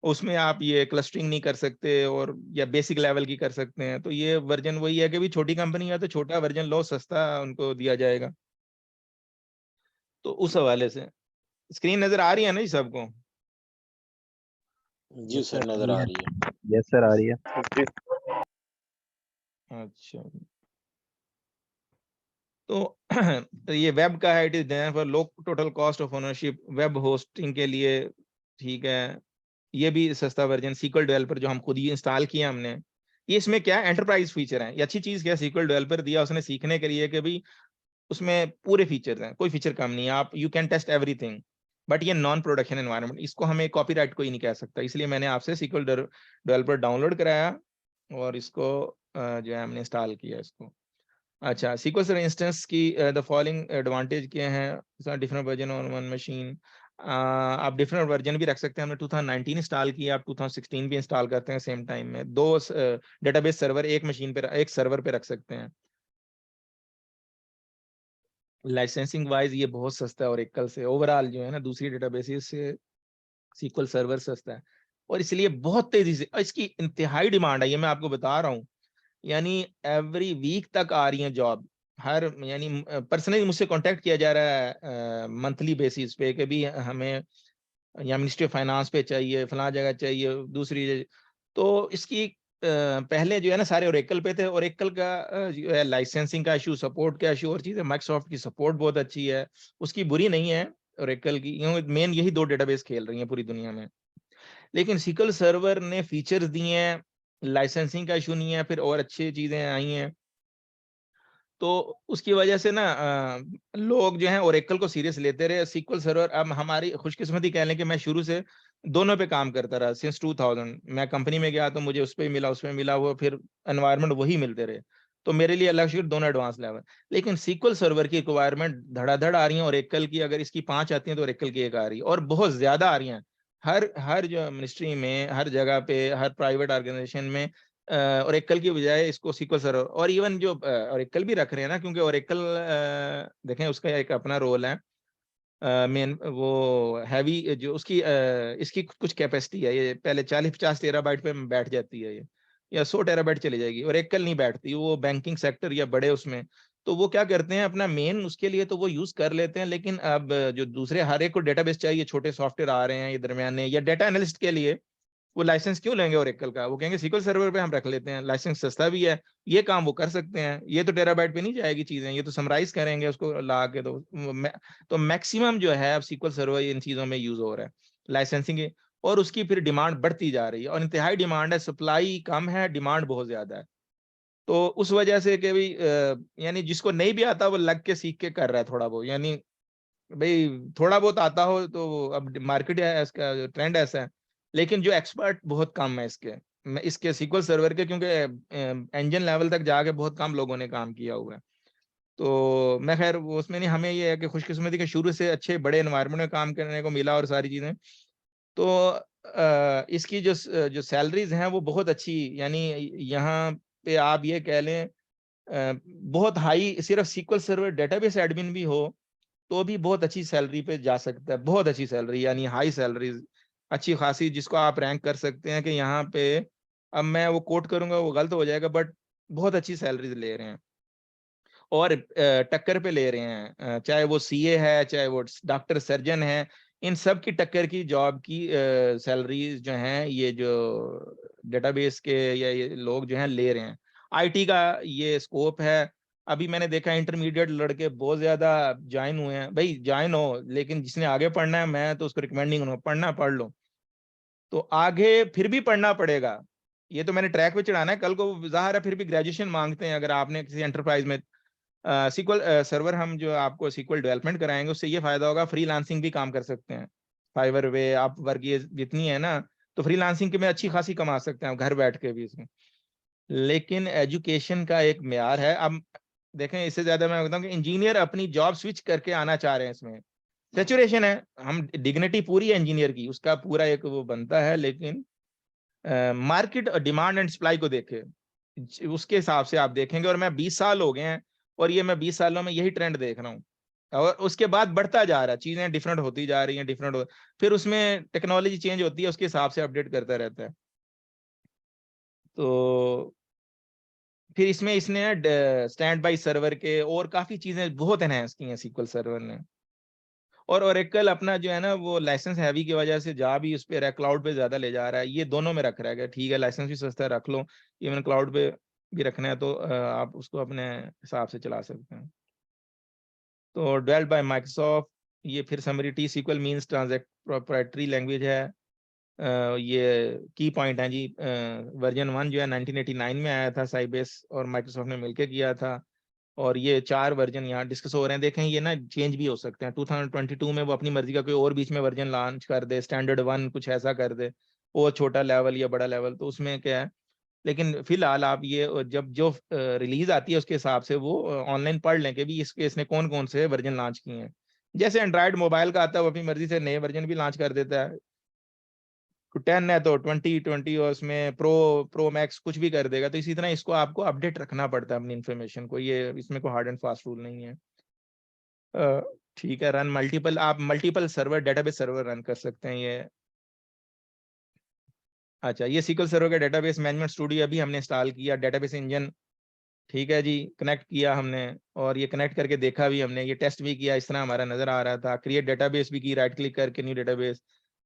उसमें आप ये क्लस्टरिंग नहीं कर सकते, और या बेसिक लेवल की कर सकते हैं। तो ये वर्जन वही है कि भी छोटी कंपनी है तो छोटा वर्जन लो, सस्ता उनको दिया जाएगा। तो उस हवाले से स्क्रीन नजर आ रही है ना जी सबको? जी सर, नजर आ रही है। यस सर, आ रही है। अच्छा, तो ये वेब का है, it is there for low total cost of ownership, web hosting के लिए, ठीक है। ये भी सस्ता वर्जन, SQL डेवलपर जो हम खुद ही इंस्टॉल किया हमने, ये इसमें क्या है एंटरप्राइज फीचर है, ये अच्छी चीज क्या SQL डेवलपर दिया उसने सीखने के लिए कि भाई उसमें पूरे फीचर्स हैं, कोई फीचर कम नहीं है, आप you can test everything. But ये नॉन प्रोडक्शन एनवायरनमेंट, इसको हमें कॉपीराइट कोई नहीं कह सकता, इसलिए मैंने आपसे SQL डेवलपर डाउनलोड कराया और इसको जो है हमने इंस्टॉल किया इसको। अच्छा, SQL सर्वर इंस्टेंस की द फॉलोइंग एडवांटेज क्या हैं, different version on one machine, आप डिफरेंट वर्जन भी रख सकते हैं। हमने 2019 इंस्टॉल किया, आप 2016 भी इंस्टॉल करते हैं सेम टाइम में, दो डेटाबेस सर्वर एक मशीन पे, एक सर्वर पे रख सकते हैं। लाइसेंसिंग वाइज ये बहुत सस्ता है, और एकल से ओवरऑल जो है ना दूसरी डेटाबेसेस से SQL सर्वर सस्ता है, और इसलिए बहुत तेजी से इसकी इंतहाई डिमांड है, ये मैं आपको बता रहा हूँ। यानी एवरी वीक तक आ रही है जॉब, हर यानी पर्सनली मुझसे कांटेक्ट किया जा रहा है मंथली बेसिस पे कि भी हमें या मिनिस्ट्री ऑफ फाइनेंस पे चाहिए, फला जगह चाहिए, दूसरी जगह। तो इसकी पहले जो है ना सारे ओरेकल पे थे, ओरेकल का जो है लाइसेंसिंग का इशू, सपोर्ट का इशू, और चीज़ है माइक्रोसॉफ्ट की सपोर्ट बहुत अच्छी है, उसकी बुरी नहीं है ओरेकल की, क्योंकि मेन यही दो डेटाबेस खेल रही हैं पूरी दुनिया में। लेकिन SQL सर्वर ने फीचर्स दिए हैं, लाइसेंसिंग का इशू नहीं है, फिर और अच्छी चीजें आई हैं, तो उसकी वजह से ना लोग जो हैं ओरेकल को सीरियस लेते रहे। SQL सर्वर, अब हमारी खुशकिस्मती कह लें कि मैं शुरू से दोनों पे काम करता रहा सिंस 2000, मैं कंपनी में गया तो मुझे उस पे मिला, उसमें मिला, वो फिर एनवायरनमेंट वही मिलते रहे, तो मेरे लिए अलग शिफ्ट दोनों एडवांस लेवल। लेकिन SQL सर्वर की रिक्वायरमेंट धड़ाधड़ आ रही है, ओरेकल की अगर इसकी 5 आती है तो ओरेकल की 1 आ रही है, और बहुत ज्यादा आ रही हैं। हर हर जो मिनिस्ट्री में, हर जगह पे, हर प्राइवेट ऑर्गेनाइजेशन में ओरेकल की बजाय इसको SQL सर्वर, और इवन जो ओरेकल भी रख रहे हैं ना, क्योंकि ओरेकल देखें उसका एक अपना रोल है, मेन वो हैवी जो उसकी इसकी कुछ कैपेसिटी है, ये पहले 40-50 टेराबाइट पे बैठ जाती है ये, या 100 टेराबाइट चली जाएगी, ओरेकल नहीं बैठती, वो बैंकिंग सेक्टर या बड़े उसमें, तो वो क्या करते हैं अपना मेन उसके लिए तो वो यूज कर लेते हैं, लेकिन अब जो दूसरे हर एक को डेटाबेस चाहिए, छोटे सॉफ्टवेयर आ रहे हैं ये दरमियाने, या डाटा एनालिस्ट के लिए वो लाइसेंस क्यों लेंगे ओरेकल का, वो कहेंगे SQL सर्वर पे हम रख लेते हैं, लाइसेंस सस्ता भी है, ये काम वो कर सकते हैं, ये तो टेराबाइट पे नहीं जाएगी चीजें, ये तो समराइज करेंगे उसको ला के, तो मैक्सिमम जो है अब SQL सर्वर इन चीजों में यूज हो रहा है लाइसेंसिंग की, और उसकी फिर डिमांड बढ़ती जा रही है, और इंतहाई डिमांड है, सप्लाई कम है, डिमांड बहुत ज्यादा है। तो उस वजह से कि भाई यानी जिसको नहीं भी आता वो लग के सीख के कर रहा है थोड़ा बहुत, यानी भाई थोड़ा बहुत आता हो तो अब मार्केट है इसका ट्रेंड ऐसा है, लेकिन जो एक्सपर्ट बहुत कम है इसके SQL सर्वर के, क्योंकि इंजन लेवल तक जाके बहुत कम लोगों ने काम किया हुआ है। तो मैं खैर वो उसमें नहीं, हमें ये है कि खुशकिस्मती के शुरू से अच्छे बड़े एनवायरनमेंट में काम करने को मिला और सारी चीजें, तो इसकी जो जो सैलरीज हैं वो बहुत अच्छी, यानी यहाँ पे आप ये कह लें बहुत हाई, सिर्फ SQL सर्वर डेटाबेस एडमिन भी हो तो भी बहुत अच्छी सैलरी पे जा सकता है, बहुत अच्छी सैलरी, यानी हाई सैलरी अच्छी खासी, जिसको आप रैंक कर सकते हैं कि यहाँ पे, अब मैं वो कोट करूंगा वो गलत हो जाएगा, बट बहुत अच्छी सैलरीज ले रहे हैं, और टक्कर पे ले रहे हैं, चाहे वो CA है, चाहे वो डॉक्टर सर्जन है, इन सब की टक्कर की जॉब की सैलरीज जो हैं ये जो डेटाबेस के या ये लोग जो हैं ले रहे हैं। IT का ये स्कोप है। अभी मैंने देखा इंटरमीडिएट लड़के बहुत ज्यादा ज्वाइन हुए हैं, भाई ज्वाइन हो, लेकिन जिसने आगे पढ़ना है मैं तो उसको रिकमेंड नहीं करूंगा, पढ़ना पढ़ लो, तो आगे फिर भी पढ़ना पड़ेगा, ये तो मैंने ट्रैक पे चढ़ाना है, कल को ज़ाहिर है फिर भी ग्रेजुएशन मांगते हैं, अगर आपने किसी एंटरप्राइज में SQL सर्वर, हम जो आपको SQL डेवलपमेंट कराएंगे उससे ये फायदा होगा, फ्रीलांसिंग भी काम कर सकते हैं, फाइवर वे आप वर्क ये जितनी है ना, तो फ्रीलांसिंग के में अच्छी खासी कमा सकते हैं आप घर बैठ के भी इसमें, लेकिन एजुकेशन का एक म्यार है। अब देखें इससे ज्यादा मैं बताऊं कि इंजीनियर अपनी जॉब स्विच करके आना चाह रहे हैं, इसमें सेचुरेशन है, हम डिग्निटी पूरी है इंजीनियर की, उसका पूरा एक वो बनता है, लेकिन मार्केट डिमांड एंड सप्लाई को देखे, उसके हिसाब से आप देखेंगे, और मैं 20 साल हो गए हैं, और ये मैं 20 सालों में यही ट्रेंड देख रहा हूँ, और उसके बाद बढ़ता जा रहा है, चीजें डिफरेंट होती जा रही हैं, फिर उसमें टेक्नोलॉजी चेंज होती है, उसके हिसाब से अपडेट करता रहता है। तो फिर इसमें इसने स्टैंड बाई सर्वर के और काफी चीजें बहुत एनहेंस की हैं SQL सर्वर ने, और ओरेकल अपना जो है ना वो लाइसेंस हैवी की वजह से जा भी उस पे क्लाउड पे ज्यादा ले जा रहा है, ये दोनों में रख रहा है कि ठीक है लाइसेंस भी सस्ता है रख लो, इवन क्लाउड पे भी रखना है तो आप उसको अपने हिसाब से चला सकते हैं। तो डेवलप्ड बाय माइक्रोसॉफ्ट, ये फिर summary T-SQL means transact proprietary language है, ये की पॉइंट है जी, वर्जन 1 जो है 1989 में आया था, साइबेस और माइक्रोसॉफ्ट ने मिलकर किया था, और ये 4 वर्जन यहाँ डिस्कस हो रहे हैं, देखें ये ना चेंज भी हो सकते हैं, 2022 में वो अपनी मर्जी का कोई और बीच में वर्जन लॉन्च कर दे, स्टैंडर्ड 1 कुछ ऐसा कर दे, वो छोटा लेवल या बड़ा लेवल, तो उसमें क्या है, लेकिन फिलहाल आप ये जब जो रिलीज आती है उसके हिसाब से वो ऑनलाइन पढ़ लें कि भी इसने कौन कौन से वर्जन लॉन्च किए हैं, जैसे एंड्रॉयड मोबाइल का आता है वो अपनी मर्जी से नए वर्जन भी लॉन्च कर देता है, 10 है तो 20 और उसमें प्रो मैक्स कुछ भी कर देगा, तो इसी तरह इसको आपको अपडेट रखना पड़ता है अपनी इन्फॉर्मेशन को, ये इसमें कोई हार्ड एंड फास्ट रूल नहीं है। ठीक है, रन मल्टीपल, आप multiple server database server run कर सकते हैं ये। अच्छा, ये SQL सर्वर का डेटाबेस मैनेजमेंट स्टूडियो अभी हमने इंस्टॉल किया, डेटाबेस इंजन, ठीक है जी, कनेक्ट किया हमने, और ये कनेक्ट करके देखा भी हमने, ये टेस्ट भी किया, इस तरह हमारा नजर आ रहा था, क्रिएट डेटाबेस भी की, राइट क्लिक करके न्यू डेटाबेस,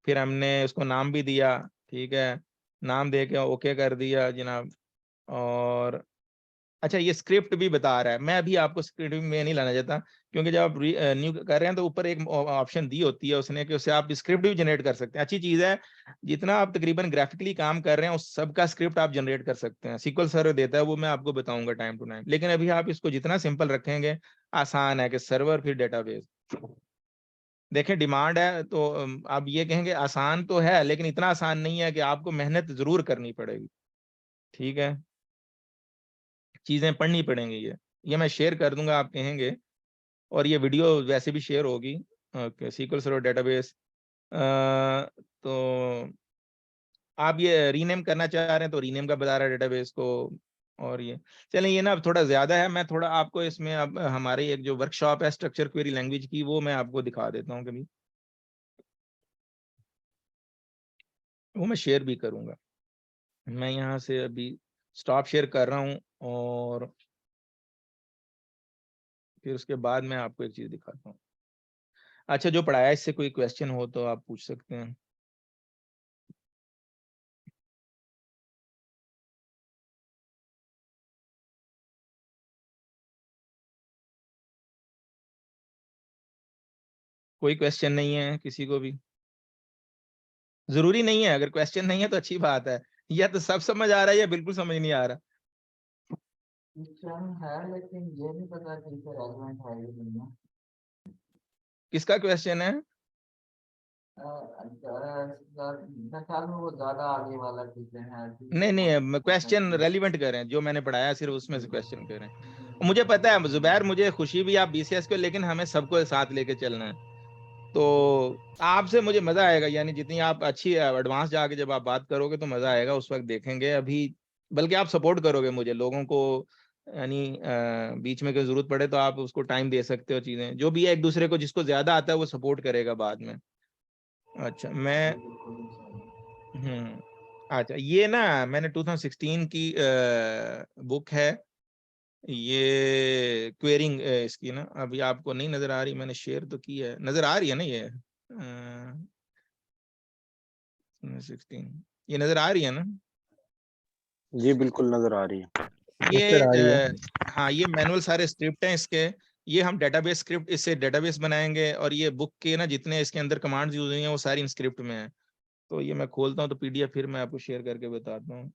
फिर हमने उसको नाम भी दिया, ठीक है, नाम दे के ओके कर दिया जनाब, और अच्छा ये स्क्रिप्ट भी बता रहा है, मैं अभी आपको स्क्रिप्ट में नहीं लाना चाहता, क्योंकि जब आप न्यू कर रहे हैं तो ऊपर एक ऑप्शन दी होती है उसने कि उससे आप स्क्रिप्ट भी जनरेट कर सकते हैं, अच्छी चीज़ है, जितना आप तकरीबन ग्राफिकली काम कर रहे हैं उस सब का स्क्रिप्ट आप जनरेट कर सकते हैं, SQL सर्वर देता है, वो मैं आपको बताऊंगा टाइम टू टाइम, लेकिन अभी आप इसको जितना सिंपल रखेंगे आसान है कि सर्वर फिर डेटाबेस, देखें डिमांड है तो आप ये कहेंगे आसान तो है, लेकिन इतना आसान नहीं है कि आपको मेहनत जरूर करनी पड़ेगी, ठीक है, चीजें पढ़नी पड़ेंगी, ये मैं शेयर कर दूंगा, आप कहेंगे, और ये वीडियो वैसे भी शेयर होगी। ओके, SQL सर्वर डेटाबेस, तो आप ये रीनेम करना चाह रहे हैं तो रीनेम का बता रहा है डेटाबेस को, और ये चलें, ये ना अब थोड़ा ज्यादा है, मैं थोड़ा आपको इसमें अब हमारी एक जो वर्कशॉप है स्ट्रक्चर क्वेरी लैंग्वेज की, वो मैं आपको दिखा देता हूँ कभी, वो मैं शेयर भी करूंगा, मैं यहाँ से अभी स्टॉप शेयर कर रहा हूँ, और फिर उसके बाद मैं आपको एक चीज दिखाता हूँ। अच्छा, जो पढ़ाया इससे कोई क्वेश्चन हो तो आप पूछ सकते हैं। कोई क्वेश्चन नहीं है किसी को भी? जरूरी नहीं है, अगर क्वेश्चन नहीं है तो अच्छी बात है। या तो सब समझ आ रहा है या बिल्कुल समझ नहीं आ रहा। क्वेश्चन है लेकिन ये नहीं पता कि इसे रेलेवेंट है या नहीं है। किसका क्वेश्चन है? मेरे ख्याल में वो ज्यादा आगे वाला क्वेश्चन है। नहीं नहीं, क्वेश्चन रेलिवेंट करें, जो मैंने पढ़ाया सिर्फ उसमें से क्वेश्चन करें। मुझे पता है जुबैर, मुझे खुशी भी आप बीसीएस को, लेकिन हमें सबको साथ लेके चलना है। तो आपसे मुझे मजा आएगा, यानी जितनी आप अच्छी एडवांस जाके जब आप बात करोगे तो मजा आएगा, उस वक्त देखेंगे। अभी बल्कि आप सपोर्ट करोगे मुझे, लोगों को, यानी बीच में कोई जरूरत पड़े तो आप उसको टाइम दे सकते हो। चीजें जो भी है, एक दूसरे को जिसको ज्यादा आता है वो सपोर्ट करेगा बाद में। अच्छा, मैं अच्छा, ये ना मैंने 2016 की बुक है, ये क्वेरिंग इसकी ना, अभी आपको नहीं नजर आ रही, मैंने शेयर तो की है, नजर आ रही है ना ये 16, ये नजर आ रही है ना? जी बिल्कुल नजर आ रही है। ये हाँ, ये मैनुअल सारे स्क्रिप्ट हैं इसके। ये हम डेटाबेस स्क्रिप्ट, इससे डेटाबेस बनाएंगे, और ये बुक के ना जितने इसके अंदर कमांड्स यूज हुई हैं वो सारी इन स्क्रिप्ट में है। तो ये मैं खोलता हूँ तो पीडीएफ फिर मैं आपको शेयर करके बताता हूँ।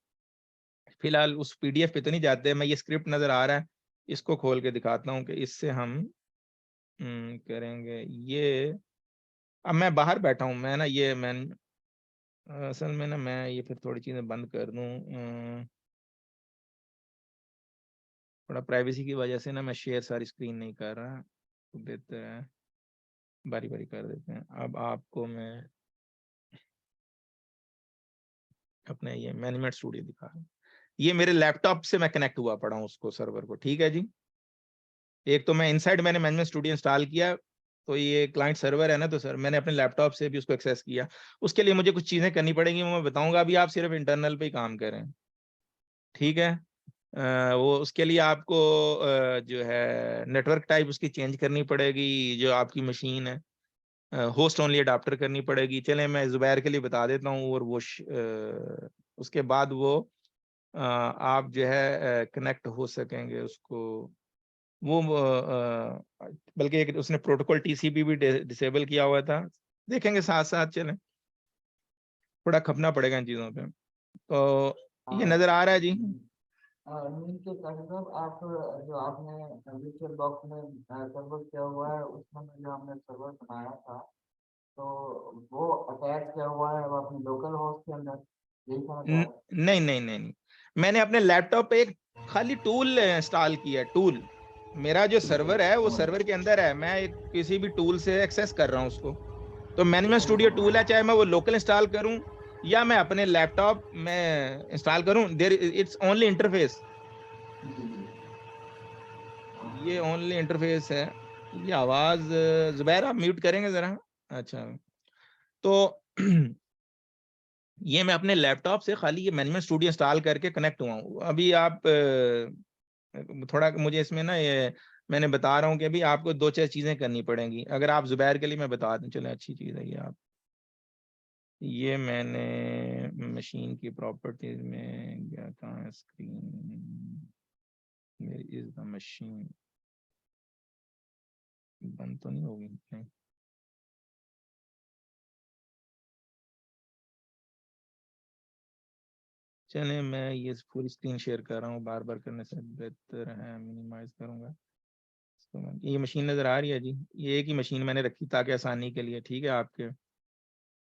फिलहाल उस पीडीएफ पे तो नहीं जाते, मैं ये स्क्रिप्ट नजर आ रहा है, इसको खोल के दिखाता हूँ कि इससे हम करेंगे ये। अब मैं बाहर बैठा हूँ, मैं ना ये मैं असल में ना मैं ये फिर थोड़ी चीजें बंद कर दूँ, थोड़ा प्राइवेसी की वजह से ना मैं शेयर सारी स्क्रीन नहीं कर रहा, तो बेहतर है बारी बारी कर देते हैं। अब आपको मैं अपने ये मैनेजमेंट स्टूडियो दिखा रहा हूँ। ये मेरे लैपटॉप से मैं कनेक्ट हुआ पड़ा हूँ उसको, सर्वर को, ठीक है जी। एक तो मैं इनसाइड मैंने मैनेजमेंट स्टूडियो इंस्टॉल किया, तो ये क्लाइंट सर्वर है ना, तो सर मैंने अपने लैपटॉप से भी उसको एक्सेस किया। उसके लिए मुझे कुछ चीजें करनी पड़ेंगी, वो मैं बताऊंगा, अभी आप सिर्फ इंटरनल पे ही काम करें, ठीक है। वो उसके लिए आपको जो है नेटवर्क टाइप उसकी चेंज करनी पड़ेगी, जो आपकी मशीन है होस्ट ओनली अडाप्टर करनी पड़ेगी। चले मैं जुबैर के लिए बता देता हूँ, और वो उसके बाद वो आप जो है कनेक्ट हो सकेंगे उसको। वो बल्कि एक उसने प्रोटोकॉल टीसीपी भी डिसेबल किया हुआ था, देखेंगे साथ साथ चलें, थोड़ा खपना पड़ेगा इन चीज़ों पे। तो ये नज़र आ रहा है जी? नीचे साहब आप जो आपने विजुअल बॉक्स में सर्वर किया हुआ है उसमें जो हमने सर्वर बनाया था तो वो अटैच किया हुआ है वो अपने लोकल होस्ट के अंदर, यही समझ आ रहा है? नहीं नहीं नहीं नहीं, मैंने अपने लैपटॉप पे एक खाली टूल इंस्टॉल किया है। टूल, मेरा जो सर्वर है वो सर्वर के अंदर है, मैं एक किसी भी टूल से एक्सेस कर रहा हूँ उसको। तो मैनेजमेंट स्टूडियो टूल है, चाहे मैं वो लोकल इंस्टॉल करूँ या मैं अपने लैपटॉप में इंस्टॉल करूँ, देयर इट्स ओनली इंटरफेस, ये ओनली इंटरफेस है। ये आवाज जुबैर आप म्यूट करेंगे जरा? अच्छा, तो ये मैं अपने लैपटॉप से खाली ये मैनेजमेंट स्टूडियो इंस्टॉल करके कनेक्ट हुआ हूँ। अभी आप थोड़ा मुझे इसमें ना ये मैंने बता रहा हूँ कि अभी आपको दो चार चीजें करनी पड़ेंगी, अगर आप जुबैर के लिए मैं बता दूं, चले अच्छी चीज है ये। आप ये मैंने मशीन की प्रॉपर्टीज में गया, कहाँ है स्क्रीन, मेरी इज द मशीन, बंद तो नहीं होगी नहीं। चले मैं ये पूरी स्क्रीन शेयर कर रहा हूँ, बार बार करने से बेहतर है मिनिमाइज करूंगा। ये मशीन नज़र आ रही है जी? ये एक ही मशीन मैंने रखी ताकि आसानी के लिए, ठीक है आपके।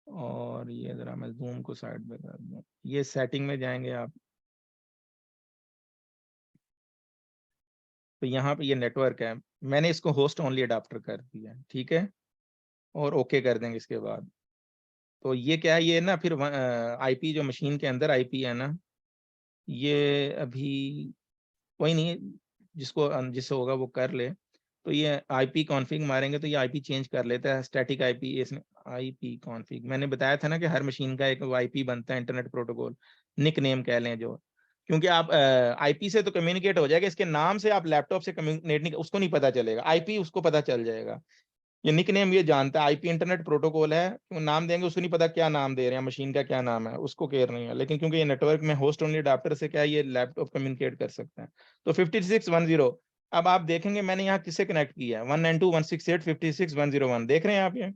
और ये ज़रा मैं जूम को साइड में कर दूँ, ये सेटिंग में जाएंगे आप, तो यहाँ पे ये नेटवर्क है, मैंने इसको होस्ट ओनली अडाप्टर कर दिया, ठीक है, और ओके कर देंगे इसके बाद। तो ये क्या है, ये ना फिर आईपी जो मशीन के अंदर आईपी है ना, ये अभी कोई नहीं, जिसको जिससे होगा वो कर ले। तो ये आईपी कॉन्फ़िग मारेंगे तो ये आईपी चेंज कर लेता है, स्टैटिक आईपी। इसमें आईपी कॉन्फ़िग मैंने बताया था ना कि हर मशीन का एक आईपी बनता है, इंटरनेट प्रोटोकॉल निक नेम कह लें जो। क्योंकि आप आईपी से तो कम्युनिकेट हो जाएगा, इसके नाम से आप लैपटॉप से कम्युनिकेट नहीं, उसको नहीं पता चलेगा, आईपी उसको पता चल जाएगा। ये निकनेम ये जानता है, आईपी इंटरनेट प्रोटोकॉल है, तो नाम देंगे उसको नहीं पता क्या नाम दे रहे हैं, मशीन का क्या नाम है उसको केयर नहीं है, लेकिन क्योंकि ये नेटवर्क में होस्ट ओनली अडाप्टर से क्या है, ये लैपटॉप कम्युनिकेट कर सकते हैं। तो 5610, अब आप देखेंगे मैंने यहाँ किससे कनेक्ट किया है, 192.168.56.101, देख रहे हैं आप ये?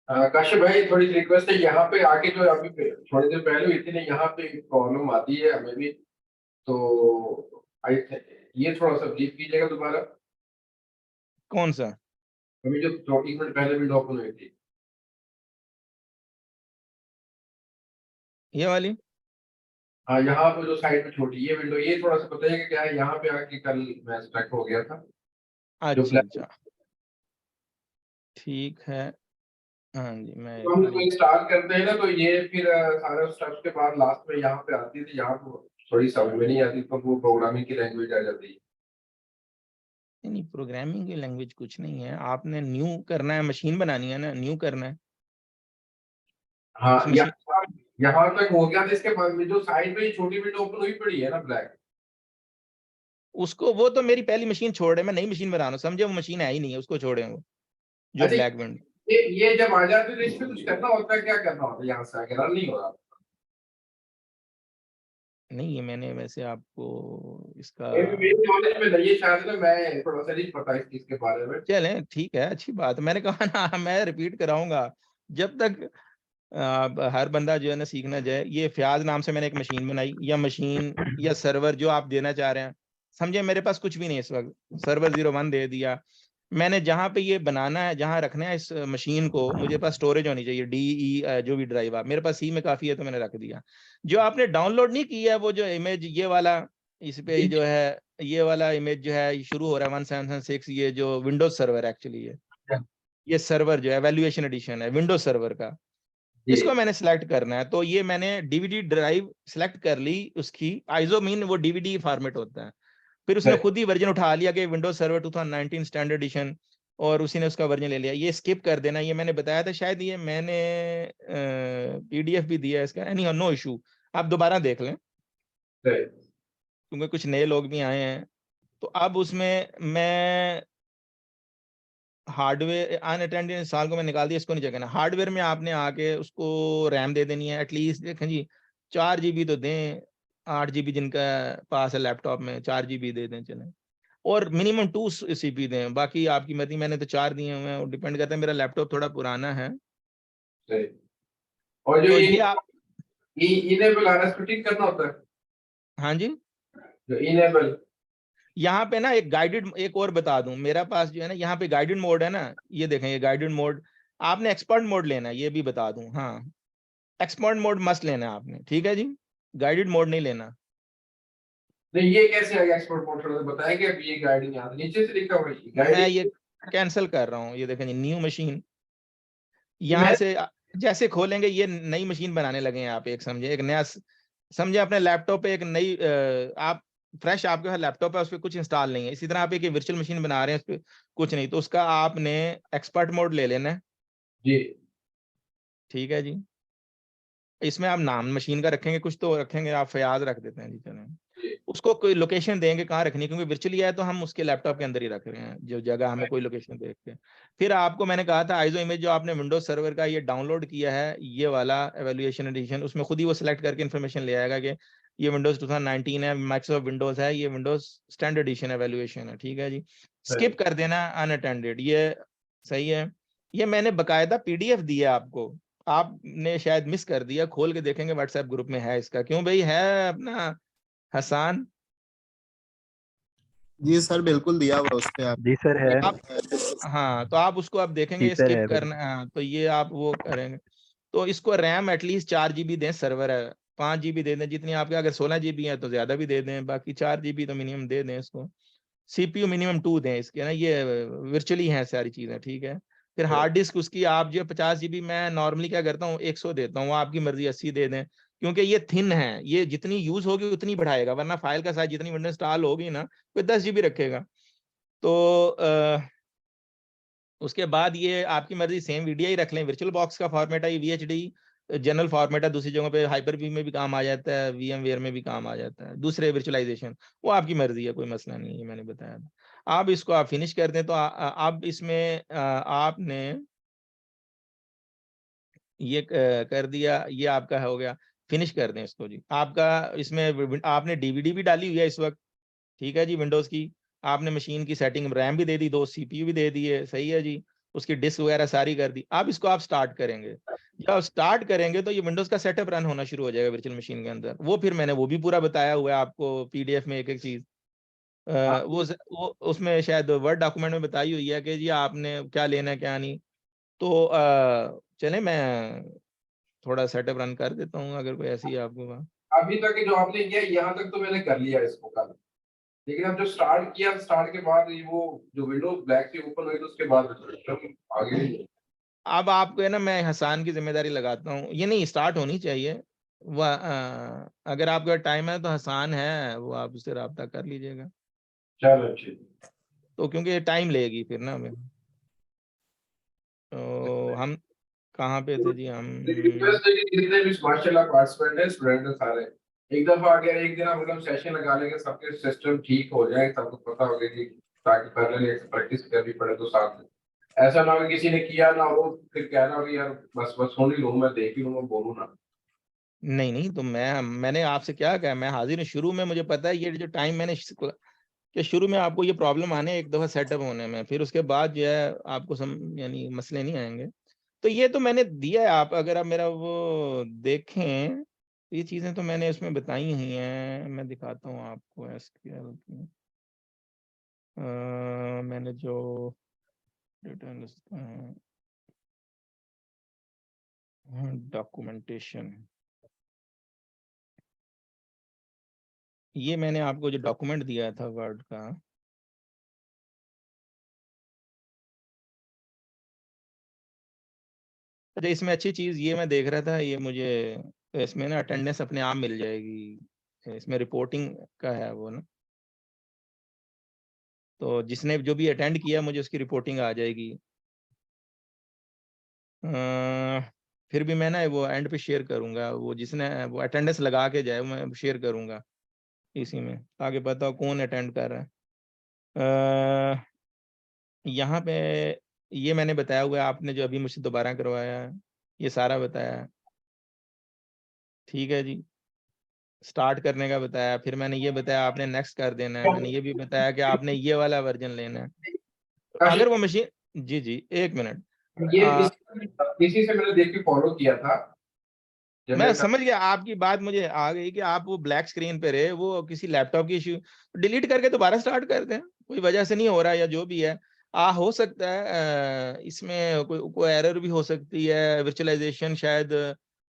काशिफ भाई थोड़ी रिक्वेस्ट है, यहाँ पे आके जो अभी थोड़ी देर पहले हुई थी ना, यहाँ पे प्रॉब्लम आती है हमें भी, तो ये थोड़ा सा ब्रीफ कीजिएगा दोबारा। कौन सा? अभी जो 1 मिनट पहले विंडो ओपन हुई थी, ये वाली? हाँ यहाँ पे जो साइड में छोटी ये विंडो, ये थोड़ा सा बताइएगा क्या है, यहाँ पे आके कल मैं स्टक हो गया था। जो अच्छा अच्छा, ठीक है। हाँ जी, मैं एक हम बारी इंस्टॉल करते हैं ना, तो ये फिर सारे स्टेप्स के बाद लास्ट में यहाँ पे आती थी, यहाँ पे थोड़ी समझ में नहीं आती, तो वो प्रोग्रामिंग की लैंग्वेज आ जाती है। नहीं, प्रोग्रामिंग की लैंग्वेज कुछ नहीं है, आपने न्यू करना है, मशीन बनानी है ना, न्यू करना है हाँ उस मशीन। यहाँ तक हो गया था, इसके बाद में जो साइड में छोटी विंडो ओपन हुई पड़ी है ना ब्लैक, उसको, वो तो मेरी पहली मशीन छोड़ रहे, मैं नई मशीन बना रहा हूँ, समझे, वो मशीन है ही नहीं है, उसको छोड़े वो जो अच्छा ब्लैक विंडो। ये जब आ जाती है तो इसमें कुछ करना होता है, क्या करना होता है यहाँ से आगे, रन नहीं हो रहा? नहीं, ये मैंने वैसे आपको इसका, मेरी नॉलेज में नहीं है शायद ना, मैं थोड़ा सा नहीं पता इस चीज के बारे में। चलें ठीक है, अच्छी बात है, मैंने कहा ना मैं रिपीट कराऊंगा जब तक हर बंदा जो है ना सीखना जाए। ये फयाज नाम से मैंने एक मशीन बनाई, या मशीन या सर्वर जो आप देना चाह रहे हैं, समझे, मेरे पास कुछ भी नहीं है इस वक्त, सर्वर 01 दे दिया मैंने। जहां पे ये बनाना है, जहां रखना है इस मशीन को, मुझे पास स्टोरेज होनी चाहिए, डी जो भी ड्राइव आप, मेरे पास सी में काफी है तो मैंने रख दिया। जो आपने डाउनलोड नहीं किया है वो जो इमेज ये वाला, इस पे जो है ये वाला इमेज जो है शुरू हो रहा है 1776, ये जो विंडोज सर्वर एक्चुअली है, ये सर्वर जो है एवेल्युएशन एडिशन है विंडोज सर्वर का, इसको मैंने सिलेक्ट करना है। तो ये मैंने डीवीडी ड्राइव सिलेक्ट कर ली, उसकी आइजो मीन वो डीवीडी फॉर्मेट होता है, फिर उसने खुद ही वर्जन उठा लिया कि विंडोज सर्वर 2019 स्टैंडर्ड एडिशन, और उसी ने उसका वर्जन ले लिया। ये स्किप कर देना, ये मैंने बताया था शायद, ये मैंने पीडीएफ भी दिया है इसका, एनी नो इशू, आप दोबारा देख लें क्योंकि कुछ नए लोग भी आए हैं। तो अब उसमें मैं हार्डवेयर अनअटेंडेड इंस्टॉल को मैं निकाल दिया, इसको नहीं चेक करना। हार्डवेयर में आपने आके उसको रैम दे देनी है एटलीस्ट, देखें जी 4 GB तो दें, 8 GB जिनका पास है लैपटॉप में 4 GB दे दें चलें, और मिनिमम 2 CPU दें, बाकी आपकी मर्जी, मैंने तो 4 दिए हुए हैं, और डिपेंड करता है, मेरा लैपटॉप थोड़ा पुराना है। और जो तो ये ये आप, इनेबल आरएस फिटिंग करना होता है, हाँ जी, जो इनेबल, यहाँ पे ना एक गाइडेड, एक और बता दूं, मेरा पास जो है ना यहाँ पे गाइडेड मोड है ना, ये देखें ये गाइडेड मोड, आपने एक्सपर्ट मोड लेना है, ये भी बता दूं, हाँ एक्सपर्ट मोड मस्ट लेना है आपने, ठीक है जी, गाइडेड मोड नहीं लेना। नहीं ये कैसे आ गया एक्सपोर्ट मोड, थोड़ा सा बताएंगे? अब ये गाइडिंग यहाँ नीचे से लिखा हुआ है मैं गाइडिंग, ये कैंसिल कर रहा हूँ, ये देखें जी न्यू मशीन, ये यहाँ मैं से जैसे खोलेंगे ये नई मशीन बनाने लगे हैं आप, एक समझे, एक नया समझे, अपने लैपटॉप पे एक नई आप फ्रेश आपके पास लैपटॉप है, उस पर कुछ इंस्टॉल नहीं है, इसी तरह आप एक वर्चुअल मशीन बना रहे हैं, उस पर कुछ नहीं, तो उसका आपने एक्सपर्ट मोड ले लेना है, जी ठीक है जी। इसमें आप नाम मशीन का रखेंगे, कुछ तो रखेंगे, आप फयाज रख देते हैं जी, चलें, जी उसको कोई लोकेशन देंगे कहाँ रखनी है, क्योंकि वर्चुअली है तो हम उसके लैपटॉप के अंदर ही रख रहे हैं, जो जगह हमें कोई लोकेशन देख के। फिर आपको मैंने कहा था आइजो इमेज जो आपने विंडोज सर्वर का ये डाउनलोड किया है, ये वाला एवेल्युएशन एडिशन, उसमें खुद ही वो सिलेक्ट करके इन्फॉर्मेशन ले आएगा कि ये विंडोज 2019 है, माइक्रोसॉफ्ट विंडोज है, ये विंडोज स्टैंडर्ड एडिशन एवेल्युएशन है, ठीक है जी। स्किप कर देना अनअटेंडेड, ये सही है। ये मैंने बकायदा पीडीएफ दिया आपको, आपने शायद मिस कर दिया, खोल के देखेंगे व्हाट्सएप ग्रुप में है इसका, क्यों भाई है अपना हसान? जी सर बिल्कुल दिया हुआ उस पे आप। जी सर है। आप, हाँ तो आप उसको अब देखेंगे, जी सर स्किप है करना, हाँ तो ये आप वो करेंगे। तो इसको रैम एटलीस्ट 4 GB दें, सर्वर है 5 GB दे दें, जितनी आपके, अगर 16 GB है तो ज्यादा भी दे दें, बाकी 4 GB तो मिनिमम दे दें इसको। सीपीयू मिनिमम 2 दें इसके ना, ये वर्चुअली है सारी चीजें, ठीक है। फिर हार्ड डिस्क उसकी आप जो 50 GB, मैं नॉर्मली क्या करता हूँ 100 देता हूँ, आपकी मर्जी 80 दे दें, क्योंकि ये थिन है, ये जितनी यूज होगी उतनी बढ़ाएगा, वरना फाइल का साइज जितनी विंडो इंस्टॉल होगी ना, कोई 10 GB रखेगा। तो उसके बाद ये आपकी मर्जी, सेम वीडियो ही रख लें, वर्चुअल बॉक्स का फॉर्मेट है VHD जनरल फॉर्मेट है, दूसरी जगहों पे हाइपर वी में भी काम आ जाता है, VMware में भी काम आ जाता है, दूसरे वर्चुअलाइजेशन, वो आपकी मर्जी है, कोई मसला नहीं है, मैंने बताया था। आप इसको आप फिनिश कर दें तो आप इसमें आपने ये कर दिया, ये आपका हो गया, फिनिश कर दें इसको जी। आपका इसमें आपने DVD भी डाली हुई है इस वक्त, ठीक है जी, विंडोज की। आपने मशीन की सेटिंग रैम भी दे दी, 2 CPU भी दे दी है, सही है जी। उसकी डिस्क वगैरह सारी कर दी। अब इसको आप स्टार्ट करेंगे, जब आप स्टार्ट करेंगे तो ये विंडोज का सेटअप रन होना शुरू हो जाएगा वर्चुअल मशीन के अंदर। वो फिर मैंने वो भी पूरा बताया हुआ है आपको PDF में, एक एक चीज। वो उसमें शायद वर्ड डॉक्यूमेंट में बताई हुई है कि जी आपने क्या लेना है क्या नहीं। तो चले मैं थोड़ा सेटअप रन कर देता हूँ, अगर कोई ऐसी है आपको बात। अभी तक जो आपने किया यहाँ तक तो मैंने कर लिया इसको कल, लेकिन अब जो स्टार्ट किया, स्टार्ट के बाद ये वो जो विंडोज ब्लैक से ओपन हुई तो उसके बाद आगे नहीं। अब आपको है ना, मैं हसान की जिम्मेदारी लगाता हूँ, ये नहीं स्टार्ट होनी चाहिए। वह अगर आपका टाइम है तो हसान है, वो आप उससे रब्ता कर लीजिएगा। चलो ठीक। तो क्योंकि टाइम लेगी फिर ना हमें। तो हम कहाँ पे थे जी हम? रिक्वेस्ट है कि जितने भी माशाल्लाह पार्टिसिपेंट है, स्टूडेंट है सारे, एक दफा अगर एक दिन हम मतलब सेशन लगा लेंगे, सबके सिस्टम ठीक हो जाए, सबको पता होगा कि ताकि पहले प्रैक्टिस करनी पड़े तो साथ में, ऐसा ना हो कि किसी ने किया ना हो फिर कहना हो कि यार बस बस सुन ही लूँ, मैं देख ही लूँ, मैं बोलूँ ना। नहीं नहीं, तो मैंने आपसे क्या कहा, मैं हाजिर हूँ। शुरू में मुझे पता है ये जो टाइम मैंने कि शुरू में आपको ये प्रॉब्लम आने एक दफा सेटअप होने में, फिर उसके बाद जो है आपको यानी मसले नहीं आएंगे। तो ये तो मैंने दिया है, आप अगर आप मेरा वो देखें, ये चीजें तो मैंने इसमें बताई हुई हैं। मैं दिखाता हूँ आपको SQL की। मैंने जो डॉक्यूमेंटेशन, ये मैंने आपको जो डॉक्यूमेंट दिया था वर्ड का, अच्छा इसमें अच्छी चीज ये मैं देख रहा था, ये मुझे इसमें ना अटेंडेंस अपने आप मिल जाएगी, इसमें रिपोर्टिंग का है वो ना। तो जिसने जो भी अटेंड किया मुझे उसकी रिपोर्टिंग आ जाएगी। फिर भी मैं ना वो एंड पे शेयर करूंगा, वो जिसने वो अटेंडेंस लगा के जाए मैं शेयर करूंगा इसी में, ताकि पता हो कौन अटेंड कर रहा है। यहाँ पे ये मैंने बताया हुआ है, आपने जो अभी मुझसे दोबारा करवाया है ये सारा बताया है, ठीक है जी। स्टार्ट करने का बताया, फिर मैंने ये बताया आपने नेक्स्ट कर देना है, मैंने ये भी बताया कि आपने ये वाला वर्जन लेना है। अगर वो मशीन, जी जी एक मिनट, ये इसी से मैंने देख के फॉलो किया था जब मैं मैं समझ गया आपकी बात, मुझे आ गई कि आप वो ब्लैक स्क्रीन पे रहे, वो किसी लैपटॉप की इश्यू, डिलीट करके दोबारा स्टार्ट कर दें, कोई वजह से नहीं हो रहा है या जो भी है। हो सकता है इसमें कोई एरर भी हो सकती है, वर्चुअलाइजेशन शायद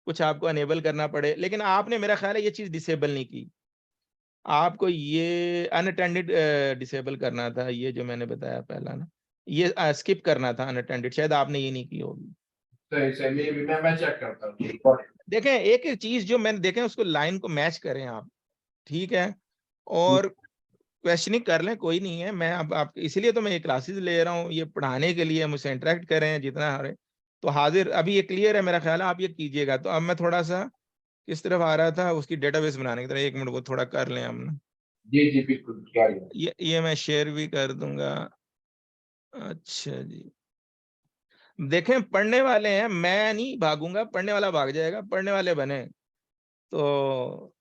कुछ आपको अनेबल करना पड़े, लेकिन आपने मेरा ख्याल है ये चीज़ डिसेबल नहीं की। आपको ये अनअटेंडेड डिसेबल करना था, ये जो मैंने बताया पहला ना, ये स्किप करना था अनअटेंडेड, शायद आपने ये नहीं की होगी। सही सही मैं चेक करता हूँ। देखें एक एक चीज जो मैंने देखें उसको लाइन को मैच करें आप, ठीक है। और क्वेश्चनिंग कर लें, कोई नहीं है, मैं अब आप इसीलिए तो मैं ये क्लासेस ले रहा हूँ, ये पढ़ाने के लिए, मुझसे इंटरेक्ट करें जितना है। तो हाजिर अभी ये क्लियर है मेरा ख्याल है, आप ये कीजिएगा। तो अब मैं थोड़ा सा किस तरफ आ रहा था, उसकी डेटाबेस बनाने की तरफ, एक मिनट वो थोड़ा कर लें हम ना। जी जी बिल्कुल क्या ये मैं शेयर भी कर दूंगा। अच्छा जी, देखें पढ़ने वाले हैं, मैं नहीं भागूंगा, पढ़ने वाला भाग जाएगा, पढ़ने वाले बने तो।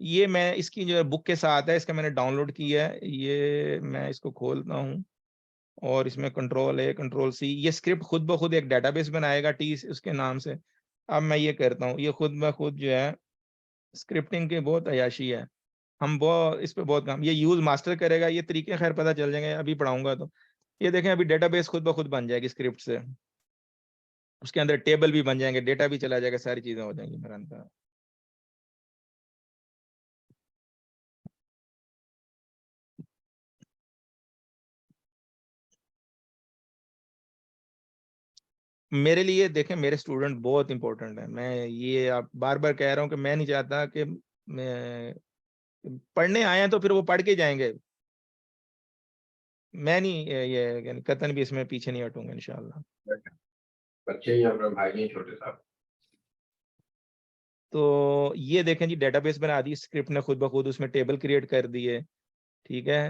ये मैं इसकी जो बुक के साथ है, इसका मैंने डाउनलोड किया है, ये मैं इसको खोलता हूँ और इसमें Ctrl+A Ctrl+C, ये स्क्रिप्ट खुद ब खुद एक डेटाबेस बनाएगा टी उसके नाम से। अब मैं ये करता हूँ, ये खुद ब खुद जो है स्क्रिप्टिंग की बहुत अयाशी है, हम बहुत इस पे बहुत काम, ये यूज मास्टर करेगा, ये तरीके खैर पता चल जाएंगे अभी पढ़ाऊंगा तो। ये देखें अभी डेटाबेस खुद ब खुद बन जाएगी स्क्रिप्ट से, उसके अंदर टेबल भी बन जाएंगे, डेटा भी चला जाएगा, सारी चीजें हो जाएंगी मेरा अंदर। मेरे लिए देखें, मेरे स्टूडेंट बहुत इंपॉर्टेंट है, मैं ये आप बार बार कह रहा हूँ कि मैं नहीं चाहता कि मैं पढ़ने आए हैं तो फिर वो पढ़ के जाएंगे। मैं नहीं ये कतन भी इसमें पीछे नहीं हटूंगा इंशाल्लाह। बच्चे ही हमारे भाई हैं छोटे साहब। तो ये देखें जी, डेटाबेस बना दी स्क्रिप्ट ने खुद ब खुद, उसमें टेबल क्रिएट कर दिए। ठीक है,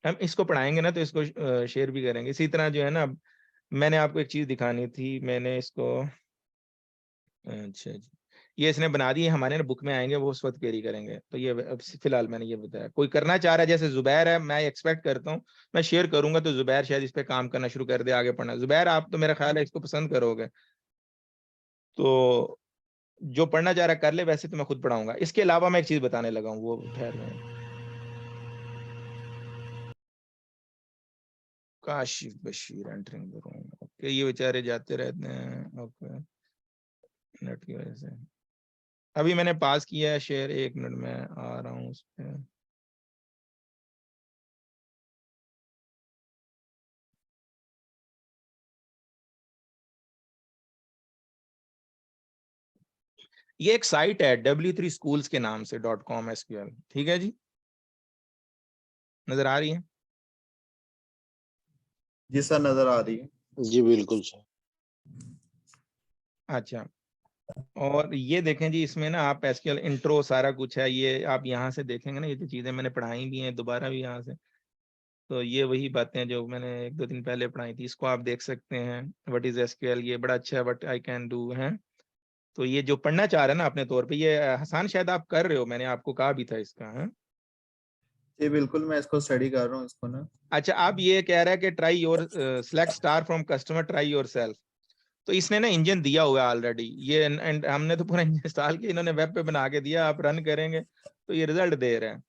हम इसको पढ़ाएंगे ना तो इसको शेयर भी करेंगे। इसी तरह जो है ना, मैंने आपको एक चीज दिखानी थी, मैंने इसको, अच्छा जी, ये इसने बना दी, हमारे ना बुक में आएंगे वो उस वक्त क्वेरी करेंगे। तो ये अब फिलहाल मैंने ये बताया, कोई करना चाह रहा है जैसे जुबैर है, मैं एक्सपेक्ट करता हूँ मैं शेयर करूंगा तो जुबैर शायद इस पे काम करना शुरू कर दे, आगे पढ़ना। जुबैर आप तो मेरा ख्याल है इसको पसंद करोगे, तो जो पढ़ना चाह रहा है कर ले, वैसे तो मैं खुद पढ़ाऊंगा। इसके अलावा मैं एक चीज बताने लगा हूँ, वो ठहर गए। Kashif Bashir entering the room, okay, ये बेचारे जाते रहते हैं, ओके, नेट की वजह से। अभी मैंने पास किया है शेयर, 1 मिनट में आ रहा हूँ उस पे। ये एक साइट है W3 स्कूल्स के नाम से .com/SQL, ठीक है जी, नजर आ रही है? जी सर, नजर आ रही है। जी बिल्कुल सर। अच्छा, और ये देखें जी, इसमें ना आप SQL इंट्रो सारा कुछ है, ये आप यहाँ से देखेंगे ना, ये जो चीजें मैंने पढ़ाई भी हैं दोबारा भी यहाँ से, तो ये वही बातें जो मैंने 1-2 दिन पहले पढ़ाई थी, इसको आप देख सकते हैं। व्हाट इज SQL, ये बड़ा अच्छा है, व्हाट आई कैन डू है। तो ये जो पढ़ना चाह रहे हैं ना अपने तौर पे, ये हसान शायद आप कर रहे हो, मैंने आपको कहा भी था इसका, है? जी बिल्कुल, मैं इसको स्टडी कर रहा हूँ इसको ना। अच्छा, आप ये कह रहा है कि try your select star from customer try your self, तो इसने ना इंजन दिया हुआ है ऑलरेडी ये, एंड हमने तो पूरा इंजन इंस्टॉल किया, इन्होंने वेब पे बना के दिया, आप रन करेंगे तो ये रिजल्ट दे रहे हैं।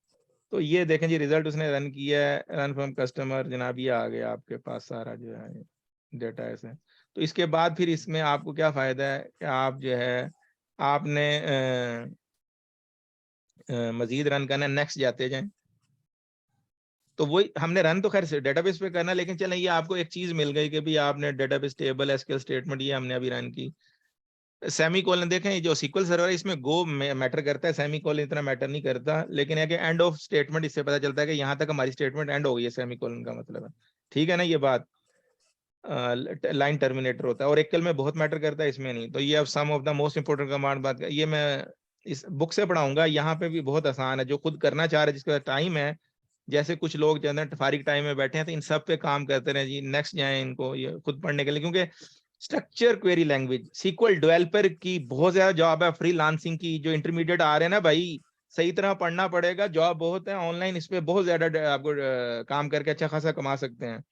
तो ये देखें जी, रिजल्ट उसने रन किया है, रन फ्रॉम कस्टमर, जनाब ये आ गया आपके पास सारा जो है डेटा ऐसे। तो इसके बाद फिर इसमें आपको क्या फायदा है कि आप जो है आपने मजीद रन करना, नेक्स्ट जाते जाएं। तो वही हमने रन तो खैर से डेटाबेस पे करना, लेकिन चलें ये आपको एक चीज मिल गई कि भी आपने डेटाबेस टेबल एसक्यूएल स्टेटमेंट ये हमने अभी रन की। सेमी कॉलन देखें, ये जो सीक्वल सर्वर है इसमें गो मैटर करता है, सेमी कॉलन इतना मैटर नहीं करता, लेकिन है कि एंड ऑफ स्टेटमेंट, इससे पता चलता है कि यहाँ तक हमारी स्टेटमेंट एंड हो गई है, सेमी कॉलन का मतलब है। ठीक है ना ये बात, लाइन टर्मिनेटर होता है, और एकल में बहुत मैटर करता है, इसमें नहीं। तो ये अब some of the most important command बात का, ये मैं इस बुक से पढ़ाऊंगा, यहाँ पे भी बहुत आसान है, जो खुद करना चाह रहे हैं जिसका टाइम है। जैसे कुछ लोग जो है फारिग टाइम में बैठे हैं, तो इन सब पे काम करते रहे जी, नेक्स्ट जाए इनको ये खुद पढ़ने के लिए, क्योंकि structure query language SQL developer की बहुत ज्यादा जॉब है, फ्रीलांसिंग की जो इंटरमीडिएट आ रहे हैं ना भाई, सही तरह पढ़ना पड़ेगा, जॉब बहुत है ऑनलाइन, इस पे बहुत ज्यादा आपको काम करके अच्छा खासा कमा सकते हैं।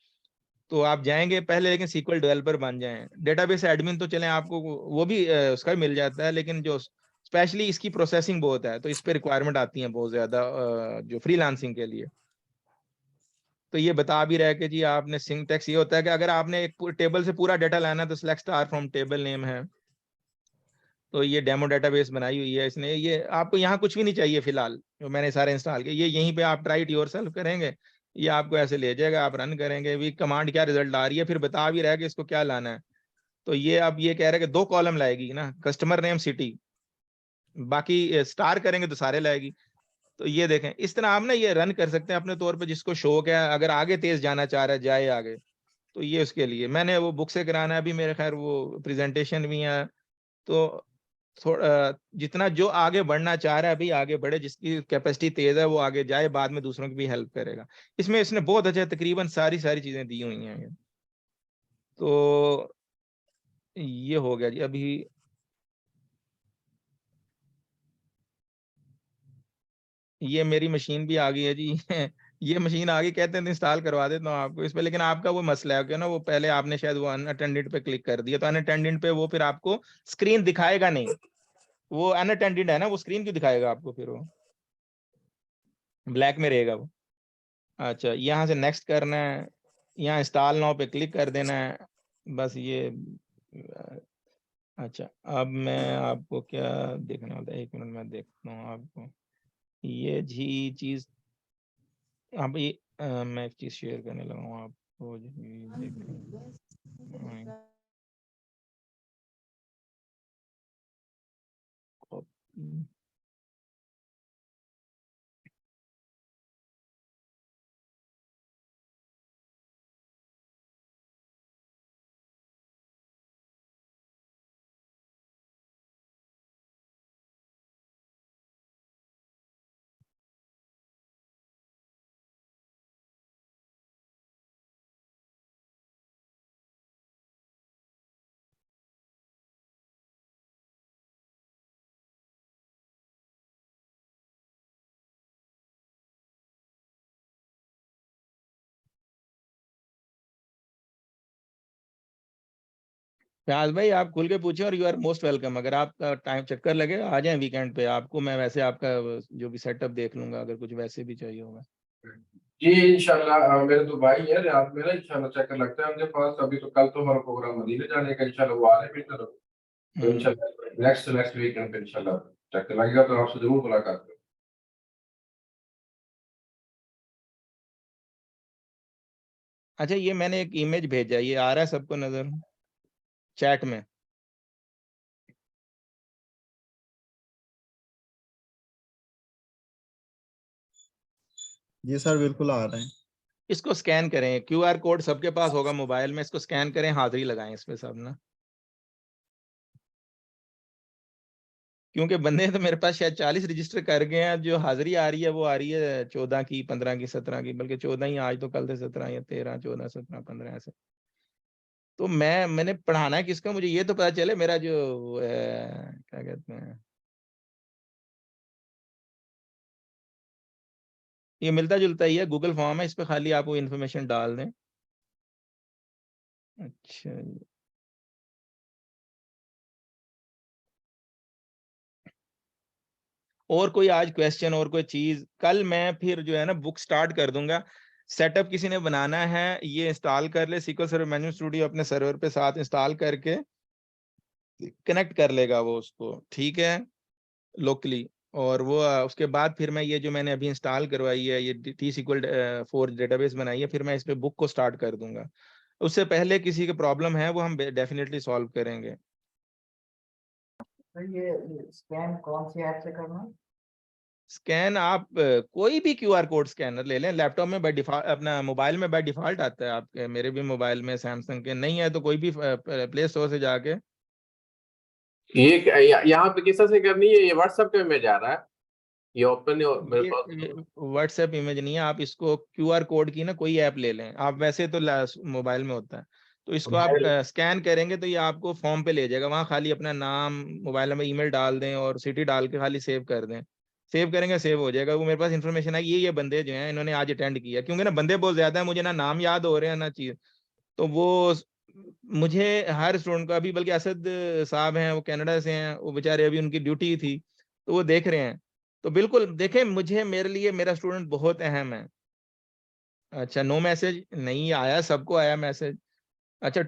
तो आप जाएंगे पहले, लेकिन सीक्वल डेवलपर बन जाएं। डेटाबेस एडमिन तो चलें, आपको वो भी उसका भी मिल जाता है, लेकिन जो स्पेशली इसकी प्रोसेसिंग बहुत है, तो इस पे रिक्वायरमेंट आती है बहुत ज्यादा जो फ्रीलांसिंग के लिए। तो ये बता भी रहा है कि जी आपने सिंटेक्स ये होता है कि अगर आपने एक टेबल से पूरा डाटा लाना है तो select star from table name है। तो ये डेमो डेटाबेस बनाई हुई है इसने, ये आपको यहाँ कुछ भी नहीं चाहिए फिलहाल, जो मैंने सारे इंस्टॉल किए, ये यहीं पे आप ट्राई इट योरसेल्फ करेंगे, ये आपको ऐसे ले जाएगा, आप रन करेंगे भी कमांड क्या रिजल्ट आ रही है, फिर बता भी रहा है कि इसको क्या लाना है। तो ये अब ये कह रहे हैं कि 2 कॉलम लाएगी ना, कस्टमर नेम सिटी, बाकी स्टार करेंगे तो सारे लाएगी। तो ये देखें, इस तरह आप ना ये रन कर सकते हैं अपने तौर पे, जिसको शौक है, अगर आगे तेज जाना चाह रहा है जाए आगे। तो ये उसके लिए मैंने वो बुक से कराना है, अभी मेरे खैर वो प्रेजेंटेशन भी है। तो थोड़ा जितना जो आगे बढ़ना चाह रहा है अभी आगे बढ़े, जिसकी कैपेसिटी तेज है वो आगे जाए, बाद में दूसरों की भी हेल्प करेगा। इसमें इसने बहुत अच्छा तकरीबन सारी सारी चीजें दी हुई हैं। तो ये हो गया जी अभी। ये मेरी मशीन भी आ गई है जी ये मशीन आ गई, कहते हैं इंस्टॉल करवा देता हूँ आपको इस पे, लेकिन आपका वो मसला है कि ना, वो पहले आपने शायद वो अनअटेंडेड पे क्लिक कर दिया, तो अनअटेंडेड पे वो फिर आपको स्क्रीन दिखाएगा नहीं, वो अनअटेंडेड है ना, वो स्क्रीन क्यों दिखाएगा आपको, फिर वो ब्लैक में रहेगा वो। अच्छा, यहाँ से नेक्स्ट करना है, यहाँ इंस्टॉल नाउ पे क्लिक कर देना है, बस ये अच्छा, अब मैं आपको क्या देखने वाला था, 1 मिनट में देखता हूँ आपको ये जी चीज। अब ये मैं एक चीज शेयर करने लगा हूँ आपको जी, देखें। कॉपी, फयाज भाई आप खुल के पूछे और यू आर मोस्ट वेलकम। अगर आपका टाइम चक्कर लगे आ जाए वीकेंड पे, आपको मैं वैसे आपका जो भी सेटअप देख लूंगा, अगर कुछ वैसे भी चाहिए होगा। जी इंशाल्लाह, मेरे तो भाई है रात में ना, इंशाल्लाह चक्कर लगता है उनके पास। अभी तो कल तो हमारा प्रोग्राम मदीने जाने का, इंशाल्लाह वो आ रहे हैं भी तरफ, तो इंशाल्लाह नेक्स्ट वीकेंड पे इंशाल्लाह चक्कर लगेगा तो आपसे जरूर मुलाकात करूंगा। अच्छा, ये मैंने एक इमेज भेजा, ये आ रहा है सबको नजर चैट में? जी सर बिल्कुल आ रहे हैं। इसको स्कैन करें, क्यूआर कोड सबके पास होगा मोबाइल में, इसको स्कैन करें, हाजिरी लगाएं इस पे सब ना, क्योंकि बंदे तो मेरे पास शायद 40 रजिस्टर कर गए हैं। जो हाजिरी आ रही है वो आ रही है 14 की, 15 की, 17 की, बल्कि 14 ही आज, तो कल से 17 या 13, 14, 17, 15 ऐसे। तो मैंने पढ़ाना है किसका, मुझे ये तो पता चले मेरा जो क्या कहते हैं, ये मिलता जुलता ही है, गूगल फॉर्म है, इस पे खाली आप वो इन्फॉर्मेशन डाल दें। अच्छा जी। और कोई आज क्वेश्चन और कोई चीज? कल मैं फिर जो है ना बुक स्टार्ट कर दूंगा। सेटअप किसी ने बनाना है ये इंस्टॉल कर ले, SQL सर्वर मैनेजमेंट स्टूडियो अपने सर्वर पे साथ इंस्टॉल करके कनेक्ट कर लेगा वो उसको, ठीक है, लोकली। और वो उसके बाद फिर मैं ये जो मैंने अभी इंस्टॉल करवाई है, ये T-SQL 4 डेटाबेस बनाई है, फिर मैं इस पे बुक को स्टार्ट कर दूंगा। उससे पहले किसी के प्रॉब्लम है वो हम डेफिनेटली सॉल्व करेंगे। तो ये स्कैन कौन सी ऐप से करना है? स्कैन आप कोई भी क्यूआर कोड स्कैनर ले लें, लैपटॉप में बाय डिफॉल्ट, अपना मोबाइल में बाय डिफॉल्ट आता है आपके, मेरे भी मोबाइल में सैमसंग के नहीं है तो कोई भी प्ले स्टोर से जाके। ये यहाँ पे किस से करनी है? ये व्हाट्सएप पे में जा रहा है, ये ओपन मेरे पास। ये व्हाट्सएप इमेज नहीं है, आप इसको क्यूआर कोड की ना कोई ऐप ले लें आप, वैसे तो मोबाइल में होता है, तो इसको आप स्कैन करेंगे तो ये आपको फॉर्म पे ले जाएगा, वहाँ खाली अपना नाम, मोबाइल नंबर, ईमेल डाल दें और सिटी डाल के खाली सेव कर दें। सेव करेंगे सेव हो जाएगा। वो मेरे पास इन्फॉर्मेशन है, ये बंदे जो हैं इन्होंने आज अटेंड किया, क्योंकि ना बंदे बहुत ज्यादा है, मुझे ना नाम याद हो रहे हैं ना चीज, तो वो मुझे हर स्टूडेंट का अभी, बल्कि असद साहब हैं वो कनाडा से हैं, वो बेचारे अभी उनकी ड्यूटी थी तो वो देख रहे हैं। तो बिल्कुल देखें, मुझे, मेरे लिए मेरा स्टूडेंट बहुत अहम है। अच्छा, नो मैसेज नहीं आया, सबको आया मैसेज। अच्छा,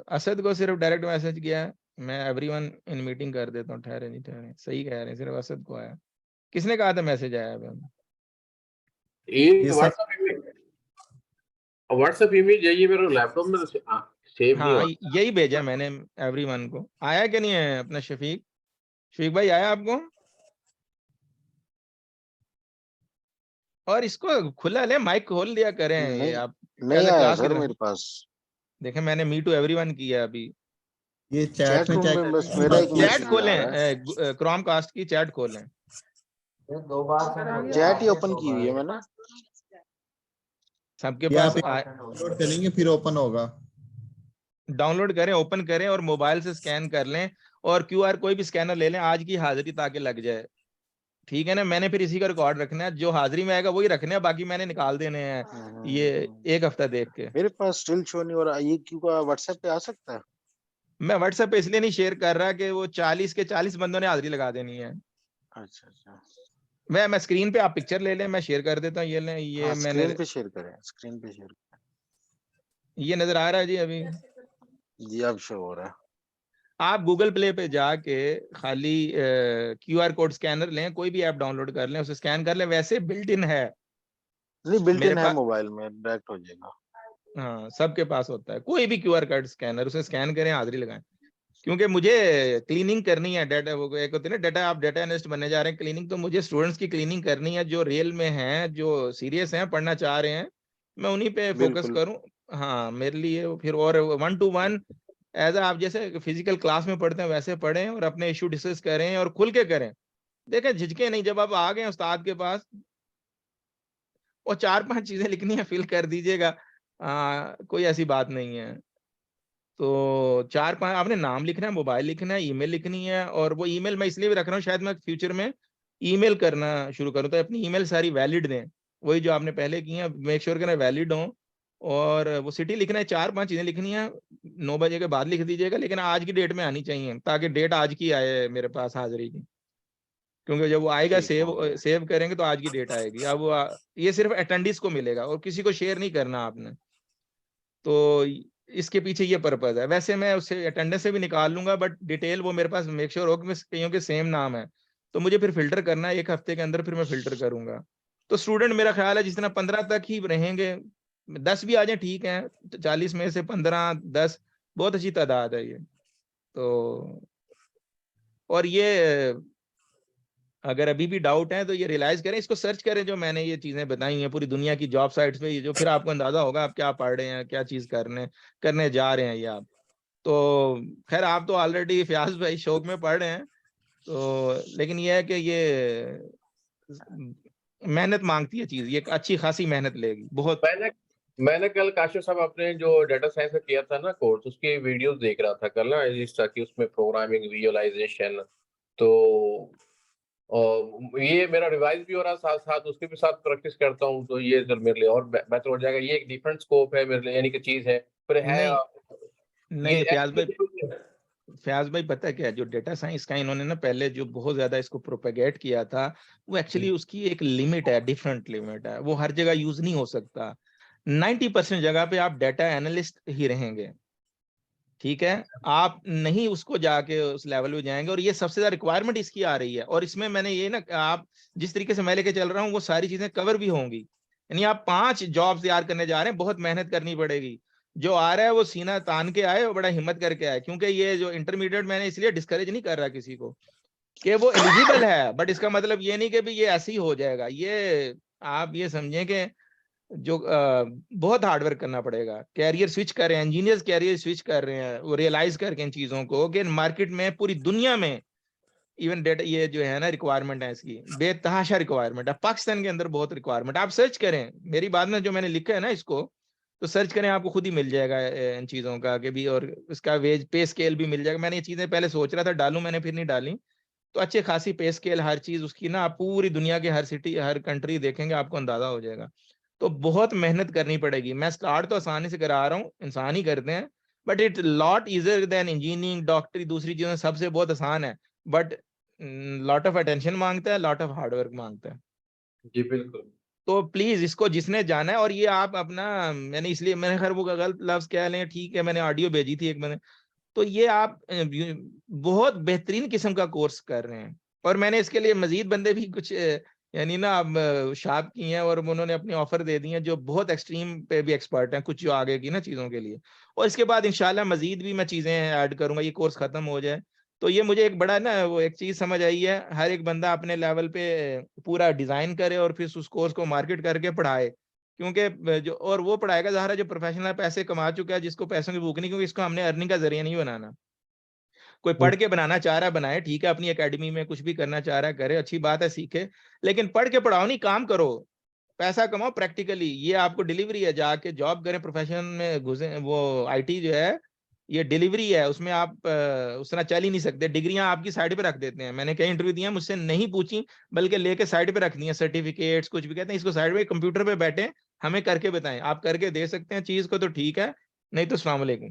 असद को सिर्फ डायरेक्ट मैसेज किया है, मैं एवरीवन इन मीटिंग कर देता हूँ, ठहरे नहीं ठहरे, सही कह रहे हैं, सिर्फ असद को आया। किसने कहा था मैसेज आया अभी? ये जी सर व्हाट्सएप इमेज है, ये मेरे लैपटॉप में सेव नहीं हाँ, हुआ। यही भेजा मैंने एवरीवन को। आया कि नहीं है अपना शफीक? शफीक भाई आया आपको? और इसको खुला ले, माइक खोल दिया करें, ये नहीं, आप नहीं एज अ आया क्लास की सर तरह मेरे पास। देखें, मैंने मी टू एवरीवन किया अभी। ये चैट चैट में रूम चेक में बस करेंगे मेरा एक बाकी चैट मैसेज आ रहा है। खोलें, क्रोम कास्ट की चैट खोलें। ये 2 बार सेंड हो गया, चैट ही आपसे ओपन 2 की हुई है बार। मैंने। सबके ये पास आप डाउनलोड करेंगे फिर ओपन होगा। डाउनलोड करें, ओपन करें और मोबाइल से स्कैन कर लें, और क्यूआर कोई भी स्कैनर ले लें आज की हाजिरी ताकि लग जाए, ठीक है ना। मैंने फिर इसी का रिकॉर्ड रखना है, जो हाजिरी में आएगा वही रखने हैं, बाकी मैंने निकाल देने हैं ये एक हफ्ता देख के। मेरे पास स्टिल शो नहीं हो रहा, ये क्यों व्हाट्सएप पे आ सकता है? मैं व्हाट्सएप पे इसलिए नहीं शेयर कर रहा कि वो 40 के 40 बंदों ने हाजिरी लगा देनी है। अच्छा अच्छा। मैं स्क्रीन पे, आप पिक्चर ले लें, मैं शेयर कर देता हूँ, ये लें, ये हाँ मैंने, स्क्रीन पे शेयर करें, स्क्रीन पे शेयर ये नजर आ रहा है जी अभी। करें। जी अब शो हो रहा है। आप गूगल प्ले पे जाके खाली क्यूआर कोड स्कैनर लें, कोई भी ऐप डाउनलोड कर लें, उसे स्कैन कर लें, वैसे बिल्ट इन है नहीं बिल्ट मेरे इन है, पास। मोबाइल में डायरेक्ट हो जाएगा। हाँ, सबके पास होता है, कोई भी क्यूआर कोड स्कैनर, उसे स्कैन करें, हाजिरी लगाएं। क्योंकि मुझे क्लीनिंग करनी है डाटा, वो एक होती है ना डाटा, आप डाटा एनालिस्ट बनने जा रहे हैं, क्लीनिंग तो मुझे स्टूडेंट्स की क्लीनिंग करनी है, जो रियल में हैं, जो सीरियस हैं, पढ़ना चाह रहे हैं, मैं उन्हीं पे फोकस बिल्कुल करूं। हाँ, मेरे लिए फिर, और 1-to-1 एज आप जैसे फिजिकल क्लास में पढ़ते हैं वैसे पढ़ें, और अपने इशू डिस्कस करें और खुल के करें। देखें, झिझके नहीं, जब आप आ गए उस्ताद के पास, और 4-5 चीजें लिखनी है फिल कर दीजिएगा, कोई ऐसी बात नहीं है। तो 4-5 आपने नाम लिखना है, मोबाइल लिखना है, ईमेल लिखनी है, और वो ईमेल मैं इसलिए भी रख रहा हूँ, शायद मैं फ्यूचर में ईमेल करना शुरू करूँ तो अपनी ईमेल सारी वैलिड दें, वही जो आपने पहले की है, मेक श्योर करें वैलिड हो। और वो सिटी लिखना है, 4-5 चीजें लिखनी है, 9 बजे के बाद लिख दीजिएगा, लेकिन आज की डेट में आनी चाहिए ताकि डेट आज की आए मेरे पास हाजिरी की, क्योंकि जब वो आएगा ठीक हो गया। सेव करेंगे तो आज की डेट आएगी। अब ये सिर्फ अटेंडेंस को मिलेगा और किसी को शेयर नहीं करना आपने, तो इसके पीछे ये पर्पज है। वैसे मैं उससे अटेंडेंस से भी निकाल लूंगा, बट डिटेल वो मेरे पास मेक श्योर हो कि कईयों के सेम नाम है, तो मुझे फिर फिल्टर करना है, 1 हफ्ते के अंदर फिर मैं फिल्टर करूंगा। तो स्टूडेंट मेरा ख्याल है जिस तरह 15 तक ही रहेंगे, 10 भी आ जाए ठीक है, 40 में से 15, 10 बहुत अच्छी तादाद है ये। तो और ये अगर अभी भी डाउट है तो ये रियलाइज करें, इसको सर्च करें, जो मैंने ये चीजें बताई हैं पूरी दुनिया की जॉब साइट्स पे, ये जो फिर आपको अंदाजा होगा आप क्या पढ़ रहे हैं, क्या चीज करने जा रहे हैं ये आप। तो खैर आप तो ऑलरेडी फयाज भाई शौक में पढ़ रहे हैं, तो लेकिन ये है कि ये मेहनत मांगती है चीज, ये अच्छी खासी मेहनत लेगी बहुत। मैंने कल काशिफ साहब अपने जो डाटा साइंस का किया था ना कोर्स, उसके वीडियोस देख रहा था कल ना, इस तरह की उसमें प्रोग्रामिंग, विजुअलाइजेशन, तो ये मेरा रिवाइज भी हो रहा, साथ साथ उसके भी साथ प्रैक्टिस करता हूँ, तो ये सर मेरे लिए और बेहतर हो जाएगा। ये एक डिफरेंट स्कोप है मेरे लिए, यानी कि चीज है फिर है नहीं फयाज भाई पता है क्या, जो डेटा साइंस का इन्होंने ना पहले जो बहुत ज्यादा इसको प्रोपेगेट किया था, वो एक्चुअली उसकी एक लिमिट है, डिफरेंट लिमिट है, वो हर जगह यूज नहीं हो सकता। 90% जगह पे आप डाटा एनालिस्ट ही रहेंगे, ठीक है, आप नहीं उसको जाके उस लेवल पे जाएंगे, और ये सबसे ज्यादा रिक्वायरमेंट इसकी आ रही है। और इसमें मैंने ये ना, आप जिस तरीके से मैं लेके चल रहा हूँ वो सारी चीजें कवर भी होंगी, यानी आप 5 जॉब तैयार करने जा रहे हैं, बहुत मेहनत करनी पड़ेगी। जो आ रहा है वो सीना तान के आए और बड़ा हिम्मत करके आए, क्योंकि ये जो इंटरमीडिएट, मैंने इसलिए डिस्करेज नहीं कर रहा किसी को कि वो एलिजिबल है, बट इसका मतलब ये नहीं कि भी ये ऐसे ही हो जाएगा। ये आप ये समझें कि जो बहुत हार्डवर्क करना पड़ेगा, कैरियर स्विच कर रहे हैं, इंजीनियर्स कैरियर स्विच कर रहे हैं, वो रियलाइज करके इन चीजों को कि मार्केट में पूरी दुनिया में इवन डेटा ये जो है ना रिक्वायरमेंट है, इसकी बेतहाशा रिक्वायरमेंट है, पाकिस्तान के अंदर बहुत रिक्वायरमेंट। आप सर्च करें मेरी बात में, जो मैंने लिखा है ना इसको, तो सर्च करें, आपको खुद ही मिल जाएगा इन चीजों का कि भी, और इसका वेज पे स्केल भी मिल जाएगा। मैंने ये चीजें पहले सोच रहा था डालूं, मैंने फिर नहीं डाली। तो अच्छी खासी पे स्केल हर चीज उसकी ना, आप पूरी दुनिया के हर सिटी हर कंट्री देखेंगे आपको अंदाजा हो जाएगा। तो बहुत मेहनत करनी पड़ेगी। मैं स्टार्ट तो आसानी से करा रहा हूँ, इंसान ही करते हैं, but it lot easier than engineering, डॉक्टरी, दूसरी चीजें सबसे बहुत आसान है, बट लॉट ऑफ अटेंशन मांगता है, लॉट ऑफ हार्डवर्क मांगता है। जी बिल्कुल। तो प्लीज इसको जिसने जाना है, और ये आप अपना, मैंने इसलिए मैंने खैर वो गलत लफ्ज कह लें, ठीक है, मैंने ऑडियो भेजी थी एक, मैंने तो ये आप बहुत बेहतरीन किस्म का कोर्स कर रहे हैं, और मैंने इसके लिए मजीद बंदे भी कुछ यानी ना अब शाप की हैं, और उन्होंने अपनी ऑफर दे दी है, जो बहुत एक्सट्रीम पे भी एक्सपर्ट हैं कुछ जो आगे की ना चीज़ों के लिए। और इसके बाद इंशाल्लाह मजीद भी मैं चीज़ें ऐड करूंगा, ये कोर्स खत्म हो जाए तो। ये मुझे एक बड़ा ना वो एक चीज़ समझ आई है, हर एक बंदा अपने लेवल पे पूरा डिज़ाइन करे और फिर उस कोर्स को मार्केट करके पढ़ाए, क्योंकि जो और वो पढ़ाएगा ज़ाहिर है जो प्रोफेशनल पैसे कमा चुका है, जिसको पैसों की भूख नहीं, क्योंकि इसको हमने अर्निंग का जरिया नहीं बनाना। कोई पढ़ के बनाना चाह रहा है बनाए, ठीक है, अपनी एकेडमी में कुछ भी करना चाह रहा है करे, अच्छी बात है, सीखे, लेकिन पढ़ के पढ़ाओ नहीं, काम करो, पैसा कमाओ प्रैक्टिकली। ये आपको डिलीवरी है, जाके जॉब करें, प्रोफेशन में घुसे, वो आईटी जो है ये डिलीवरी है, उसमें आप उस तरह चल ही नहीं सकते। डिग्रियां आपकी साइड पे रख देते हैं, मैंने कई इंटरव्यू दिया, मुझसे नहीं पूछी बल्कि लेके साइड पे रख दिया, सर्टिफिकेट्स कुछ भी, कहते हैं इसको साइड पे कंप्यूटर पे बैठे हमें करके बताएं, आप करके दे सकते हैं चीज को तो ठीक है, नहीं तो अस्सलाम वालेकुम।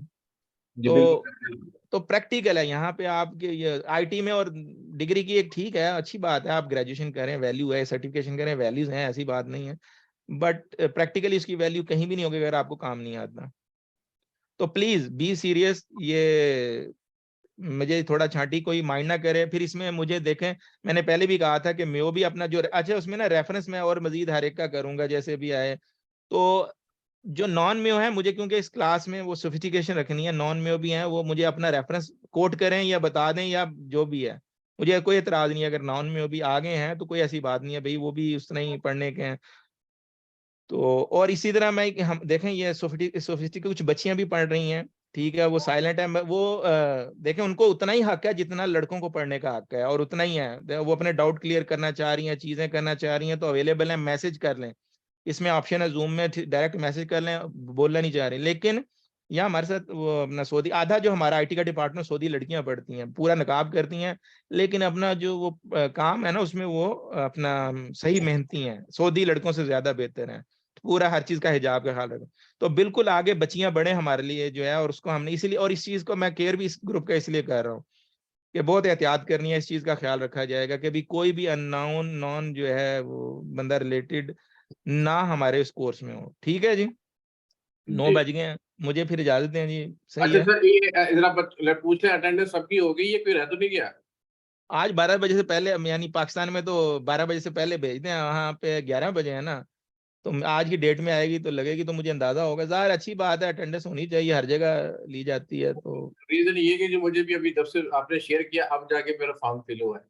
जी तो बिल्कुल। तो प्रैक्टिकल है यहाँ पे आपके, ये आईटी में, और डिग्री की एक ठीक है, अच्छी बात है, आप ग्रेजुएशन करें, वैल्यू है, सर्टिफिकेशन करें, वैल्यूज हैं, ऐसी बात नहीं है, बट प्रैक्टिकली इसकी वैल्यू कहीं भी नहीं होगी अगर आपको काम नहीं आता। तो प्लीज बी सीरियस, ये मुझे थोड़ा छांटी कोई माइंड ना करे फिर इसमें, मुझे देखें, मैंने पहले भी कहा था कि मैं भी अपना जो अच्छा उसमें ना रेफरेंस में और मजीद हर एक का करूंगा जैसे भी आए। तो जो नॉन मेयो है, मुझे क्योंकि इस क्लास में वो सोफिस्टिकेशन रखनी है, नॉन मेयो भी हैं, वो मुझे अपना रेफरेंस कोट करें या बता दें या जो भी है, मुझे कोई एतराज नहीं है। अगर नॉन मेयो भी आ गए हैं तो कोई ऐसी बात नहीं है भाई, वो भी उस तरह ही पढ़ने के हैं। तो और इसी तरह मैं हम देखें, ये सोफिस्टिक कुछ बच्चियां भी पढ़ रही हैं, ठीक है, वो साइलेंट है, वो देखें उनको उतना ही हक है जितना लड़कों को पढ़ने का हक है, और उतना ही है, वो अपने डाउट क्लियर करना चाह रही हैं, चीजें करना चाह रही हैं, तो अवेलेबल है, मैसेज कर लें, इसमें ऑप्शन है जूम में, डायरेक्ट मैसेज कर लें, बोलना नहीं चाह रही। लेकिन यहाँ हमारे साथ वो अपना सऊदी, आधा जो हमारा आईटी का डिपार्टमेंट सऊदी लड़कियां पढ़ती हैं, पूरा नकाब करती हैं, लेकिन अपना जो वो काम है ना उसमें वो अपना सही मेहनती हैं, सऊदी लड़कों से ज्यादा बेहतर हैं, पूरा हर चीज का हिजाब का ख्याल रखें। तो बिल्कुल आगे बच्चियां बढ़े हमारे लिए जो है, और उसको हमने इसीलिए, और इस चीज को मैं केयर भी इस ग्रुप का इसलिए कर रहा हूँ कि बहुत एहतियात करनी है, इस चीज का ख्याल रखा जाएगा कि भी कोई भी अननोन नॉन जो है वो बंदा रिलेटेड ना हमारे इस कोर्स में हो। ठीक है जी, 9 जी। बज गए हैं, मुझे फिर इजाजत दें जी। सही अच्छा है, सर, ये जरा पूछ लें, अटेंडेंस सबकी हो गई है, कोई रह तो नहीं गया? आज 12 बजे से पहले, यानी पाकिस्तान में तो 12 बजे से पहले भेजते हैं, वहाँ पे 11 बजे है ना, तो आज की डेट में आएगी तो लगेगी, तो मुझे अंदाजा होगा। ज़ाहिर अच्छी बात है, अटेंडेंस होनी चाहिए, हर जगह ली जाती है। तो रीजन ये कि जो मुझे भी अभी जब से आपने शेयर किया, अब जाके मेरा फॉर्म फिल हुआ है।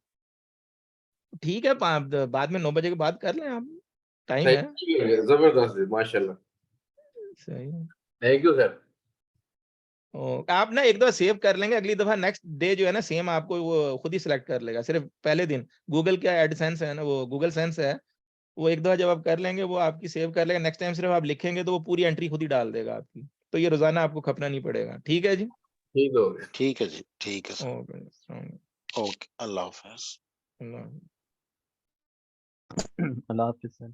ठीक है, बाद में 9 बजे के बाद कर लें आप, टाइम है। जबरदस्त, माशाल्लाह, सही है। Thank you sir. आप ना एक दफा सेव कर लेंगे, अगली दफा नेक्स्ट डे जो है ना सेम आपको वो खुद ही सिलेक्ट कर लेगा। सिर्फ पहले दिन गूगल का एडसेंस है ना, वो गूगल सेंस है, वो एक दफा जब आप कर लेंगे वो आपकी सेव कर लेगा। नेक्स्ट टाइम सिर्फ आप लिखेंगे तो वो पूरी एंट्री खुद ही डाल देगा आपकी। तो ये रोजाना आपको खपना नहीं पड़ेगा। ठीक है जी, ठीक हो गया। ठीक है जी, ठीक है सर। ओके, ओके, अल्लाह हाफ़िज़। अल्लाह। अल्लाह हाफिज़ सर।